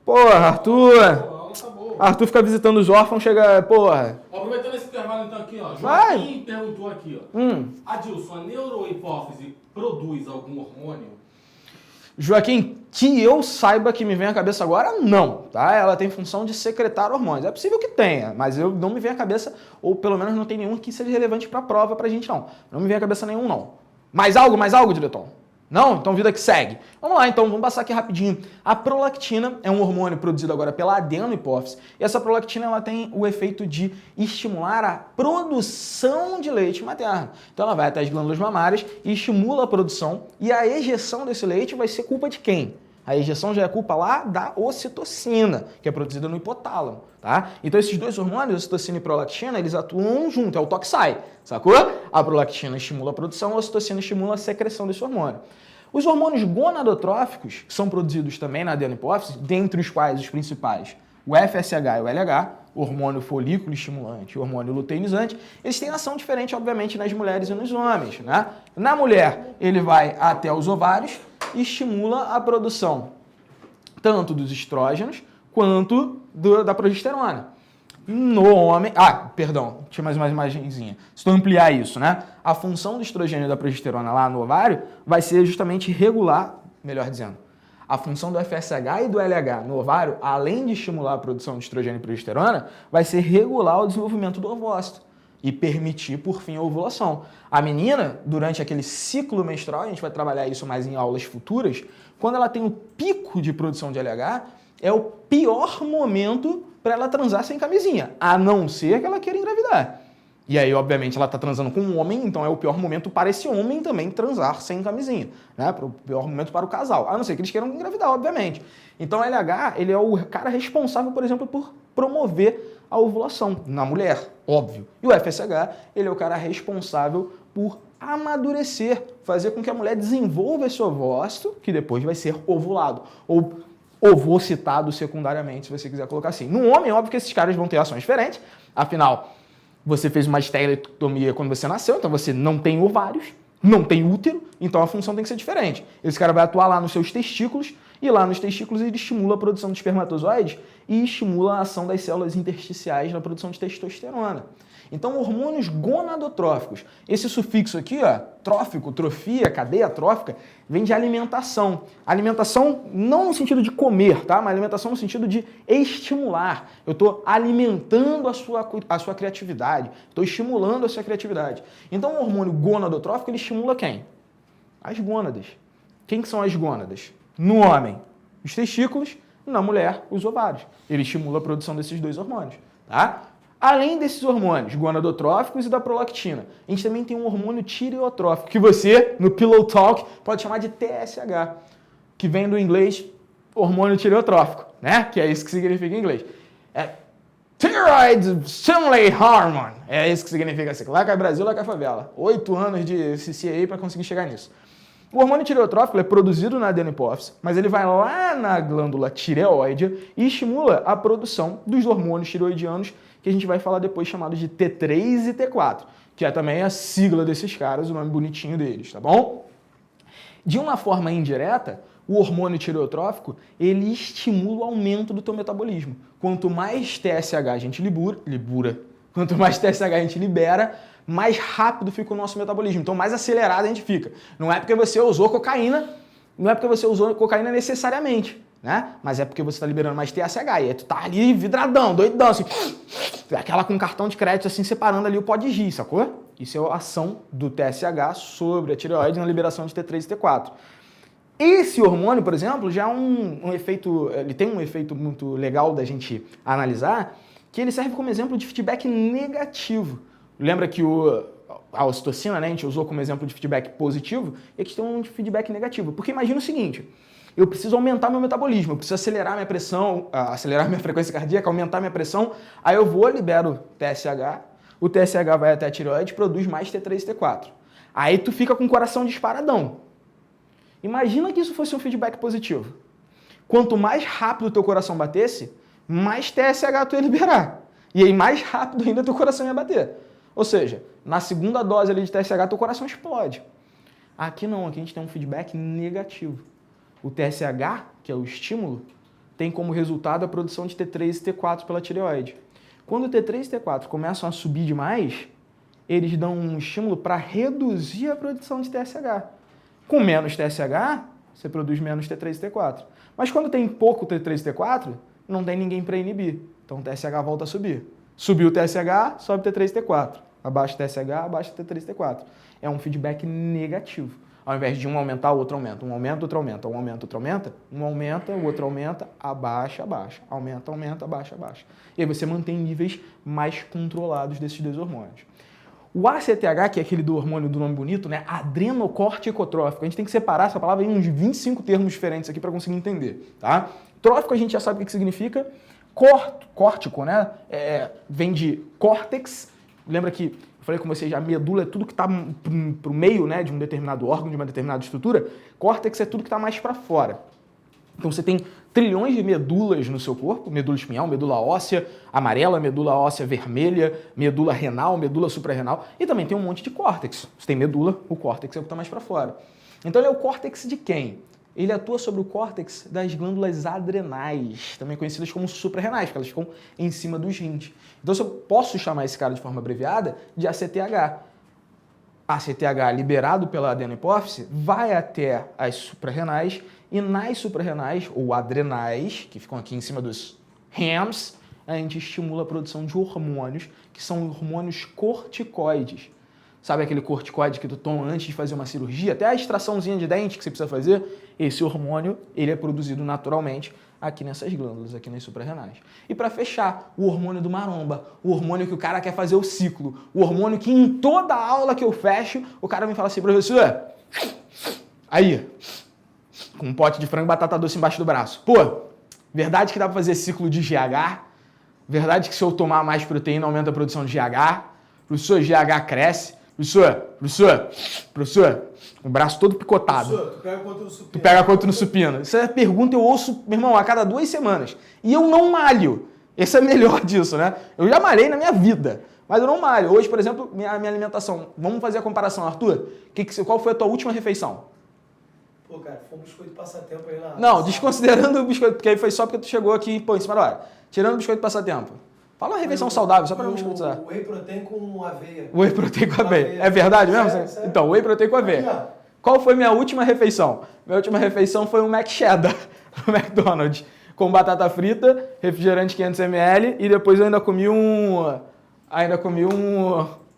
B: Porra, Arthur.
C: Pô, a aula tá boa.
B: Arthur fica visitando os órfãos, chega, porra.
C: Aproveitando esse intervalo então aqui, ó.
B: Vai.
C: Joaquim perguntou aqui, ó. Adilson, a neurohipófise produz algum hormônio?
B: Joaquim, que eu saiba que me vem à cabeça agora, não, tá? Ela tem função de secretar hormônios. É possível que tenha, mas eu não me vem à cabeça, ou pelo menos não tem nenhum que seja relevante para a prova pra gente, não. Não me vem à cabeça nenhum, não. Mais algo, diretor? Não? Então vida que segue. Vamos lá, então, vamos passar aqui rapidinho. A prolactina é um hormônio produzido agora pela adenohipófise, e essa prolactina ela tem o efeito de estimular a produção de leite materno. Então ela vai até as glândulas mamárias e estimula a produção, e a ejeção desse leite vai ser culpa de quem? A ejeção já é culpa lá da ocitocina, que é produzida no hipotálamo, tá? Então esses dois hormônios, ocitocina e prolactina, eles atuam junto, é o toque-sai, sacou? A prolactina estimula a produção, a ocitocina estimula a secreção desse hormônio. Os hormônios gonadotróficos, que são produzidos também na adenohipófise, dentre os quais os principais, o FSH e o LH, o hormônio folículo estimulante e o hormônio luteinizante, eles têm ação diferente, obviamente, nas mulheres e nos homens, né? Na mulher, ele vai até os ovários e estimula a produção tanto dos estrógenos quanto da progesterona. No homem... tinha mais uma imagenzinha. Se tu ampliar isso, né? A função do estrogênio e da progesterona lá no ovário vai ser justamente regular, melhor dizendo, a função do FSH e do LH no ovário, além de estimular a produção de estrogênio e progesterona, vai ser regular o desenvolvimento do ovócito e permitir, por fim, a ovulação. A menina, durante aquele ciclo menstrual, a gente vai trabalhar isso mais em aulas futuras, quando ela tem o pico de produção de LH, é o pior momento para ela transar sem camisinha, a não ser que ela queira engravidar. E aí, obviamente, ela está transando com um homem, então é o pior momento para esse homem também transar sem camisinha, né? O pior momento para o casal, a não ser que eles queiram engravidar, obviamente. Então, o LH, ele é o cara responsável, por exemplo, por promover a ovulação na mulher, óbvio. E o FSH, ele é o cara responsável por amadurecer, fazer com que a mulher desenvolva esse ovócito, que depois vai ser ovulado, ou ovocitado secundariamente, se você quiser colocar assim. No homem, óbvio que esses caras vão ter ações diferentes, afinal, você fez uma esterectomia quando você nasceu, então você não tem ovários, não tem útero, então a função tem que ser diferente. Esse cara vai atuar lá nos seus testículos, e lá nos testículos ele estimula a produção de espermatozoides e estimula a ação das células intersticiais na produção de testosterona. Então, hormônios gonadotróficos. Esse sufixo aqui, ó, trófico, trofia, cadeia trófica, vem de alimentação. Alimentação não no sentido de comer, tá? Mas alimentação no sentido de estimular. Eu estou alimentando a sua criatividade, estou estimulando a sua criatividade. Então, o hormônio gonadotrófico, ele estimula quem? As gônadas. Quem que são as gônadas? No homem, os testículos, na mulher, os ovários. Ele estimula a produção desses dois hormônios, tá? Além desses hormônios gonadotróficos e da prolactina, a gente também tem um hormônio tireotrófico, que você, no Pillow Talk, pode chamar de TSH, que vem do inglês hormônio tireotrófico, né? Que é isso que significa em inglês. É Thyroid Stimulate Hormone. É isso que significa assim. Lá cai Brasil, lá cai favela. 8 anos de CCA para conseguir chegar nisso. O hormônio tireotrófico é produzido na adenohipófise, mas ele vai lá na glândula tireoide e estimula a produção dos hormônios tireoidianos, que a gente vai falar depois, chamados de T3 e T4, que é também a sigla desses caras, o nome bonitinho deles, tá bom? De uma forma indireta, o hormônio tireotrófico, ele estimula o aumento do teu metabolismo. Quanto mais TSH a gente quanto mais TSH a gente libera, mais rápido fica o nosso metabolismo. Então, mais acelerado a gente fica. Não é porque você usou cocaína necessariamente, né? Mas é porque você está liberando mais TSH. E aí tu tá ali vidradão, doidão, assim. Aquela com cartão de crédito, assim, separando ali o pó de giz, sacou? Isso é a ação do TSH sobre a tireoide na liberação de T3 e T4. Esse hormônio, por exemplo, já é um efeito, ele tem um efeito muito legal da gente analisar, que ele serve como exemplo de feedback negativo. Lembra que a ocitocina, né, a gente usou como exemplo de feedback positivo, e aqui tem um de feedback negativo. Porque imagina o seguinte, eu preciso aumentar meu metabolismo, eu preciso acelerar minha pressão, acelerar minha frequência cardíaca, aumentar minha pressão, aí eu vou, libero TSH, o TSH vai até a tireoide e produz mais T3 e T4. Aí tu fica com o coração disparadão. Imagina que isso fosse um feedback positivo. Quanto mais rápido o teu coração batesse, mais TSH tu ia liberar. E aí mais rápido ainda teu coração ia bater. Ou seja, na segunda dose ali de TSH, teu coração explode. Aqui não, aqui a gente tem um feedback negativo. O TSH, que é o estímulo, tem como resultado a produção de T3 e T4 pela tireoide. Quando o T3 e T4 começam a subir demais, eles dão um estímulo para reduzir a produção de TSH. Com menos TSH, você produz menos T3 e T4. Mas quando tem pouco T3 e T4, não tem ninguém para inibir. Então o TSH volta a subir. Subiu o TSH, sobe T3 e T4. Abaixa o TSH, abaixa T3 e T4. É um feedback negativo. Ao invés de um aumentar, o outro aumenta. Um aumenta, outro aumenta. Um aumenta, outro aumenta. Um aumenta, o outro aumenta, abaixa, abaixa. Aumenta, aumenta, abaixa, abaixa. E aí você mantém níveis mais controlados desses dois hormônios. O ACTH, que é aquele do hormônio do nome bonito, né? Adrenocorticotrófico. A gente tem que separar essa palavra em uns 25 termos diferentes aqui para conseguir entender, tá? Trófico a gente já sabe o que significa. Córtico, né? Vem de córtex. Lembra que eu falei com vocês, a medula é tudo que está para o meio, né, de um determinado órgão, de uma determinada estrutura. Córtex é tudo que está mais para fora. Então você tem trilhões de medulas no seu corpo, medula espinhal, medula óssea amarela, medula óssea vermelha, medula renal, medula suprarrenal, e também tem um monte de córtex. Você tem medula, o córtex é o que está mais para fora. Então ele é o córtex de quem? Ele atua sobre o córtex das glândulas adrenais, também conhecidas como suprarrenais, porque elas ficam em cima dos rins. Então eu posso chamar esse cara de forma abreviada de ACTH. ACTH liberado pela adenohipófise vai até as suprarrenais e nas suprarrenais, ou adrenais, que ficam aqui em cima dos rins, a gente estimula a produção de hormônios, que são hormônios corticoides. Sabe aquele corticoide que tu toma antes de fazer uma cirurgia? Até a extraçãozinha de dente que você precisa fazer, esse hormônio, ele é produzido naturalmente aqui nessas glândulas, aqui nas suprarrenais. E para fechar, o hormônio do maromba, o hormônio que o cara quer fazer o ciclo, o hormônio que em toda aula que eu fecho, o cara me fala assim, professor, aí, com um pote de frango e batata doce embaixo do braço. Pô, verdade que dá para fazer ciclo de GH? Verdade que se eu tomar mais proteína aumenta a produção de GH? Professor, GH cresce? Professor, o braço todo picotado.
E: Professor, tu pega quanto no supino?
B: Tu pega quanto no supino? Essa pergunta eu ouço, meu irmão, a cada 2 semanas. E eu não malho. Esse é melhor disso, né? Eu já malhei na minha vida, mas eu não malho. Hoje, por exemplo, minha alimentação. Vamos fazer a comparação, Arthur? Qual foi a tua última refeição?
E: Pô, cara, foi um biscoito de passatempo aí lá.
B: Não, desconsiderando o biscoito, porque aí foi só porque tu chegou aqui, pô, em cima da hora. Tirando o biscoito de passatempo. Fala uma refeição saudável, só para não escutar.
E: Whey protein com aveia.
B: Whey protein com aveia. É verdade mesmo?
E: Sério?
B: Então, whey protein com aveia. Qual foi minha última refeição? Minha última refeição foi um Mac Cheddar no McDonald's, com batata frita, refrigerante 500ml e depois eu ainda comi um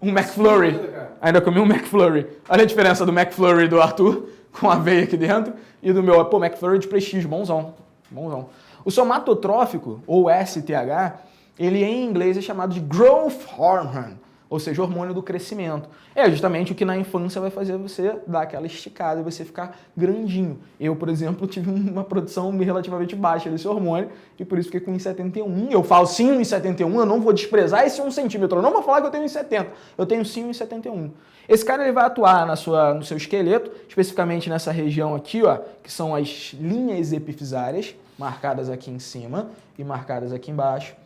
B: McFlurry. Ainda comi um McFlurry. Olha a diferença do McFlurry do Arthur, com aveia aqui dentro, e do meu, pô, McFlurry de prestígio, bonzão. O somatotrófico, ou STH, ele em inglês é chamado de growth hormone, ou seja, hormônio do crescimento. É justamente o que na infância vai fazer você dar aquela esticada e você ficar grandinho. Eu, por exemplo, tive uma produção relativamente baixa desse hormônio e por isso fiquei com 1,71. Eu falo sim 1,71, eu não vou desprezar esse 1 centímetro, eu não vou falar que eu tenho 1,70, eu tenho sim 1,71. Esse cara ele vai atuar no seu esqueleto, especificamente nessa região aqui, ó, que são as linhas epifisárias, marcadas aqui em cima e marcadas aqui embaixo,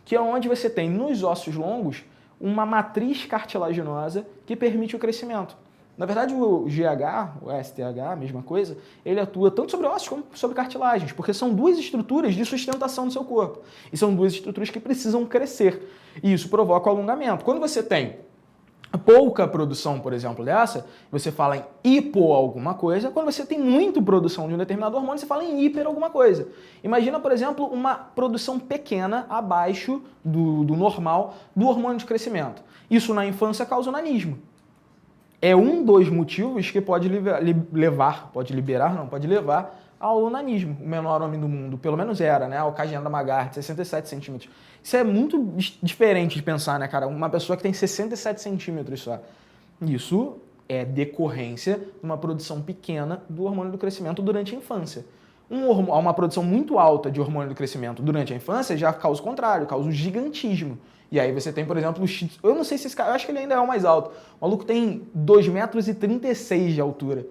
B: que é onde você tem nos ossos longos uma matriz cartilaginosa que permite o crescimento. Na verdade, o GH, o STH, a mesma coisa, ele atua tanto sobre ossos como sobre cartilagens, porque são duas estruturas de sustentação do seu corpo. E são duas estruturas que precisam crescer. E isso provoca o alongamento. Quando você tem pouca produção, por exemplo, dessa, você fala em hipo alguma coisa. Quando você tem muita produção de um determinado hormônio, você fala em hiper alguma coisa. Imagina, por exemplo, uma produção pequena abaixo do normal do hormônio de crescimento. Isso na infância causa nanismo. É um dos motivos que pode levar ao nanismo. O menor homem do mundo, pelo menos era, né? O Kajenda Magar, de 67 centímetros. Isso é muito diferente de pensar, né, cara? Uma pessoa que tem 67 centímetros só. Isso é decorrência de uma produção pequena do hormônio do crescimento durante a infância. Uma produção muito alta de hormônio do crescimento durante a infância já causa o contrário, causa o gigantismo. E aí você tem, por exemplo, eu não sei se esse cara, eu acho que ele ainda é o mais alto. O maluco tem 2,36 metros de altura.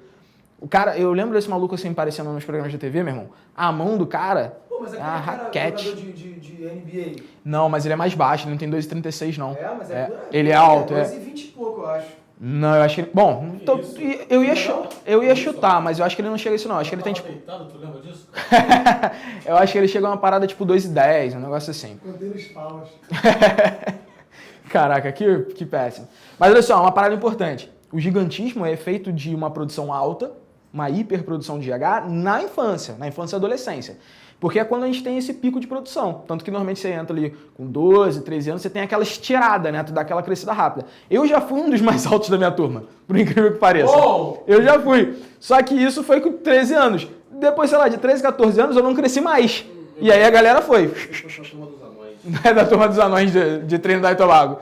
B: O cara, eu lembro desse maluco assim, aparecendo nos programas de TV, meu irmão. A mão do cara
E: Mas
B: é uma raquete.
E: jogador de NBA.
B: Não, mas ele é mais baixo, ele não tem 2,36 não.
E: Mas
B: ele é alto,
E: é 2,20 e pouco, eu acho.
B: Não, eu acho que ele... Bom, eu ia chutar, mas eu acho que ele não chega a isso não. Eu acho que ele tem tipo...
C: Deitado, tu lembra disso?
B: Eu acho que ele chega a uma parada tipo 2,10, um negócio assim.
E: Contei nos paus.
B: Caraca, que péssimo. Mas olha só, uma parada importante. O gigantismo é feito de uma produção alta, uma hiperprodução de GH na infância e adolescência. Porque é quando a gente tem esse pico de produção. Tanto que normalmente você entra ali com 12, 13 anos, você tem aquela estirada, né? Tu dá aquela crescida rápida. Eu já fui um dos mais altos da minha turma, por incrível que pareça.
C: Oh!
B: Eu já fui. Só que isso foi com 13 anos. Depois, sei lá, de 13, 14 anos eu não cresci mais. E aí a galera foi. É da turma dos anões de Trinidad e Tobago.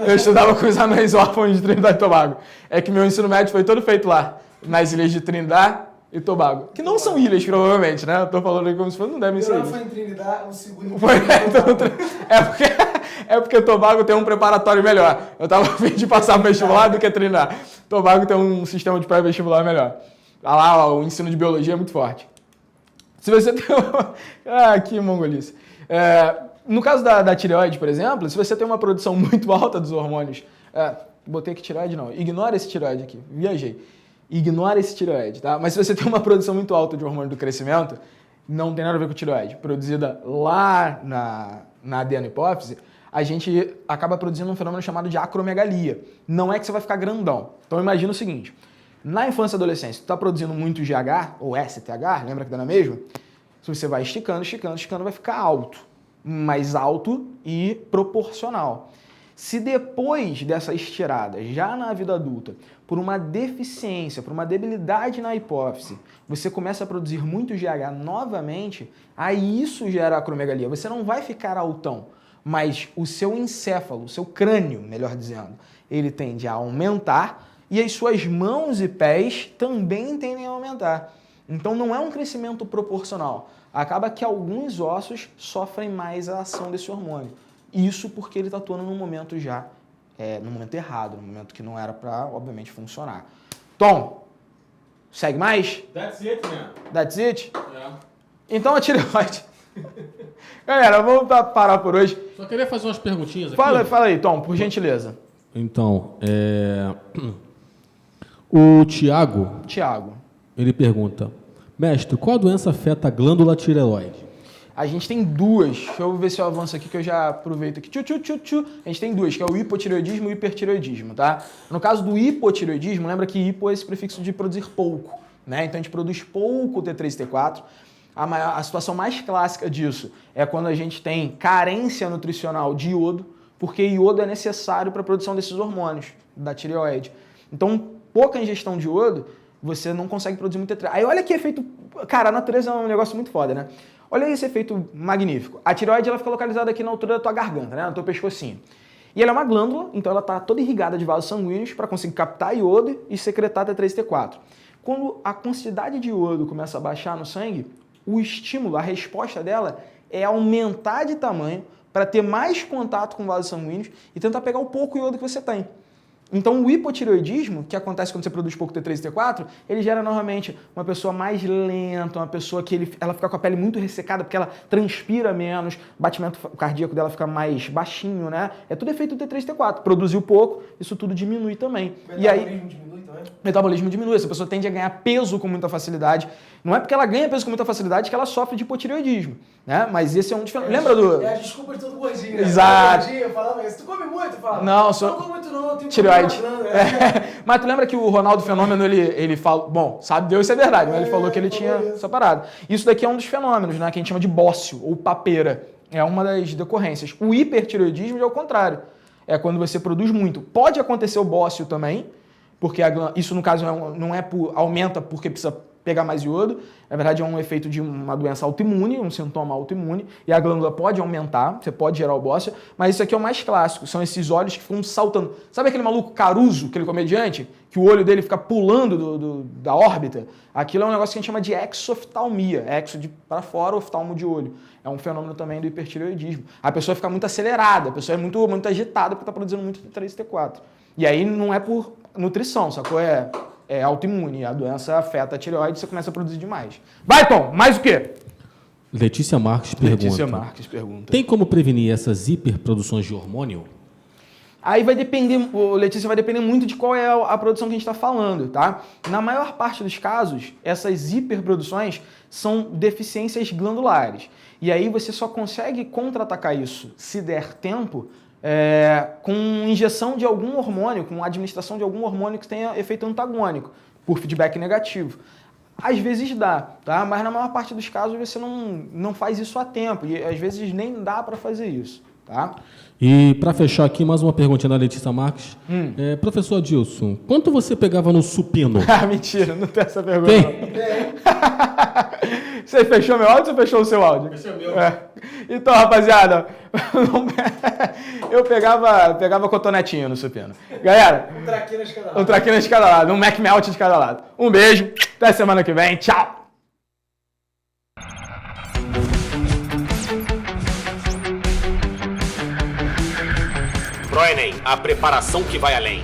B: Eu estudava com os anões órfãos de Trinidad e Tobago. É que meu ensino médio foi todo feito lá, nas ilhas de Trinidad e Tobago. Que não são ilhas, provavelmente, né? Eu tô falando aí como se fosse, não devem ser ilhas.
E: Foi em Trinidad, o segundo...
B: É porque Tobago tem um preparatório melhor. Eu tava a fim de passar no vestibular do que Trinidad. Tobago tem um sistema de pré-vestibular melhor. Lá, o ensino de biologia é muito forte. Se você tem que mongolice. No caso da tireoide, por exemplo, se você tem uma produção muito alta dos hormônios... botei aqui tireoide, não. Ignora esse tireoide aqui. Viajei. Ignora esse tireoide, tá? Mas se você tem uma produção muito alta de hormônio do crescimento, não tem nada a ver com tireoide. Produzida lá na adenohipófise, a gente acaba produzindo um fenômeno chamado de acromegalia. Não é que você vai ficar grandão. Então imagina o seguinte, na infância e adolescência, tu tá produzindo muito GH, ou STH, lembra que dá na mesma? Se você vai esticando, vai ficar alto. Mais alto e proporcional. Se depois dessa estirada, já na vida adulta, por uma deficiência, por uma debilidade na hipófise, você começa a produzir muito GH novamente, aí isso gera acromegalia. Você não vai ficar altão, mas o seu encéfalo, o seu crânio, melhor dizendo, ele tende a aumentar e as suas mãos e pés também tendem a aumentar. Então não é um crescimento proporcional. Acaba que alguns ossos sofrem mais a ação desse hormônio. Isso porque ele está atuando num momento no momento errado, no momento que não era para, obviamente, funcionar. Tom, segue mais?
C: That's it, man.
B: That's it?
C: Yeah.
B: Então a tireoide. Galera, vamos parar por hoje.
C: Só queria fazer umas perguntinhas aqui.
B: Fala aí, Tom, por gentileza.
C: Então, o Tiago, ele pergunta, mestre, qual a doença afeta a glândula tireoide?
B: A gente tem duas. Deixa eu ver se eu avanço aqui, que eu já aproveito aqui. A gente tem duas, que é o hipotireoidismo e o hipertireoidismo, tá? No caso do hipotireoidismo, lembra que hipo é esse prefixo de produzir pouco, né? Então a gente produz pouco T3 e T4. A situação mais clássica disso é quando a gente tem carência nutricional de iodo, porque iodo é necessário para a produção desses hormônios da tireoide. Então, pouca ingestão de iodo, você não consegue produzir muito T3. Aí olha que efeito... Cara, a natureza é um negócio muito foda, né? Olha esse efeito magnífico. A tireoide ela fica localizada aqui na altura da tua garganta, né? No teu pescocinho. E ela é uma glândula, então ela está toda irrigada de vasos sanguíneos para conseguir captar iodo e secretar T3 e T4. Quando a quantidade de iodo começa a baixar no sangue, o estímulo, a resposta dela é aumentar de tamanho para ter mais contato com vasos sanguíneos e tentar pegar o pouco iodo que você tem. Então o hipotireoidismo, que acontece quando você produz pouco T3 e T4, ele gera normalmente uma pessoa mais lenta, uma pessoa que ela fica com a pele muito ressecada porque ela transpira menos, o batimento cardíaco dela fica mais baixinho, né? É tudo efeito T3 e T4. Produziu pouco, isso tudo diminui também.
E: O
B: E aí,
E: metabolismo diminui também?
B: o metabolismo diminui, essa pessoa tende a ganhar peso com muita facilidade. Não é porque ela ganha peso com muita facilidade que ela sofre de hipotireoidismo, né? Mas esse é um dos fenômenos. Lembra do...
E: É a desculpa de todo gordinho. Né?
B: Exato.
E: Gordinho, eu falava isso. Tu come muito? Eu falava,
B: Não, sou...
E: não como muito não, eu tenho
B: tireoide.
E: problema, né?
B: Mas tu lembra que o Ronaldo Fenômeno, ele fala... Bom, sabe Deus se é verdade, mas ele falou que ele tinha essa parada. Isso daqui é um dos fenômenos, né? Que a gente chama de bócio ou papeira. É uma das decorrências. O hipertireoidismo já é o contrário. É quando você produz muito. Pode acontecer o bócio também, porque isso no caso não é aumenta porque precisa pegar mais iodo. Na verdade é um efeito de uma doença autoimune, um sintoma autoimune, e a glândula pode aumentar, você pode gerar o bócio, mas isso aqui é o mais clássico, são esses olhos que ficam saltando. Sabe aquele maluco Caruso, aquele comediante, que o olho dele fica pulando da órbita? Aquilo é um negócio que a gente chama de exoftalmia, exo de para fora, oftalmo de olho. É um fenômeno também do hipertireoidismo. A pessoa fica muito acelerada, a pessoa é muito agitada porque está produzindo muito T3 e T4. E aí não é por nutrição, sacou? É autoimune, a doença afeta a tireoide e você começa a produzir demais. Vai, Tom, mais o quê?
C: Letícia Marques pergunta.
B: Letícia Marques pergunta.
C: Tem como prevenir essas hiperproduções de hormônio?
B: Aí vai depender, Letícia, vai depender muito de qual é a produção que a gente está falando, tá? Na maior parte dos casos, essas hiperproduções são deficiências glandulares. E aí você só consegue contra-atacar isso, se der tempo, com injeção de algum hormônio, com administração de algum hormônio que tenha efeito antagônico, por feedback negativo. Às vezes dá, tá? Mas na maior parte dos casos você não faz isso a tempo e às vezes nem dá para fazer isso, tá?
C: E para fechar aqui, mais uma perguntinha da Letícia Marques. Professor Adilson, quanto você pegava no supino?
B: Ah, mentira, não tem essa pergunta.
C: Tem?
B: Você fechou meu áudio ou você fechou o seu áudio?
C: Fechou meu.
B: Então, rapaziada, eu pegava cotonetinho no supino. Galera,
E: Um traquina de cada lado.
B: um traquina de cada lado, um Mac Melt de cada lado. Um beijo, até semana que vem, tchau!
F: ProEnem, a preparação que vai além.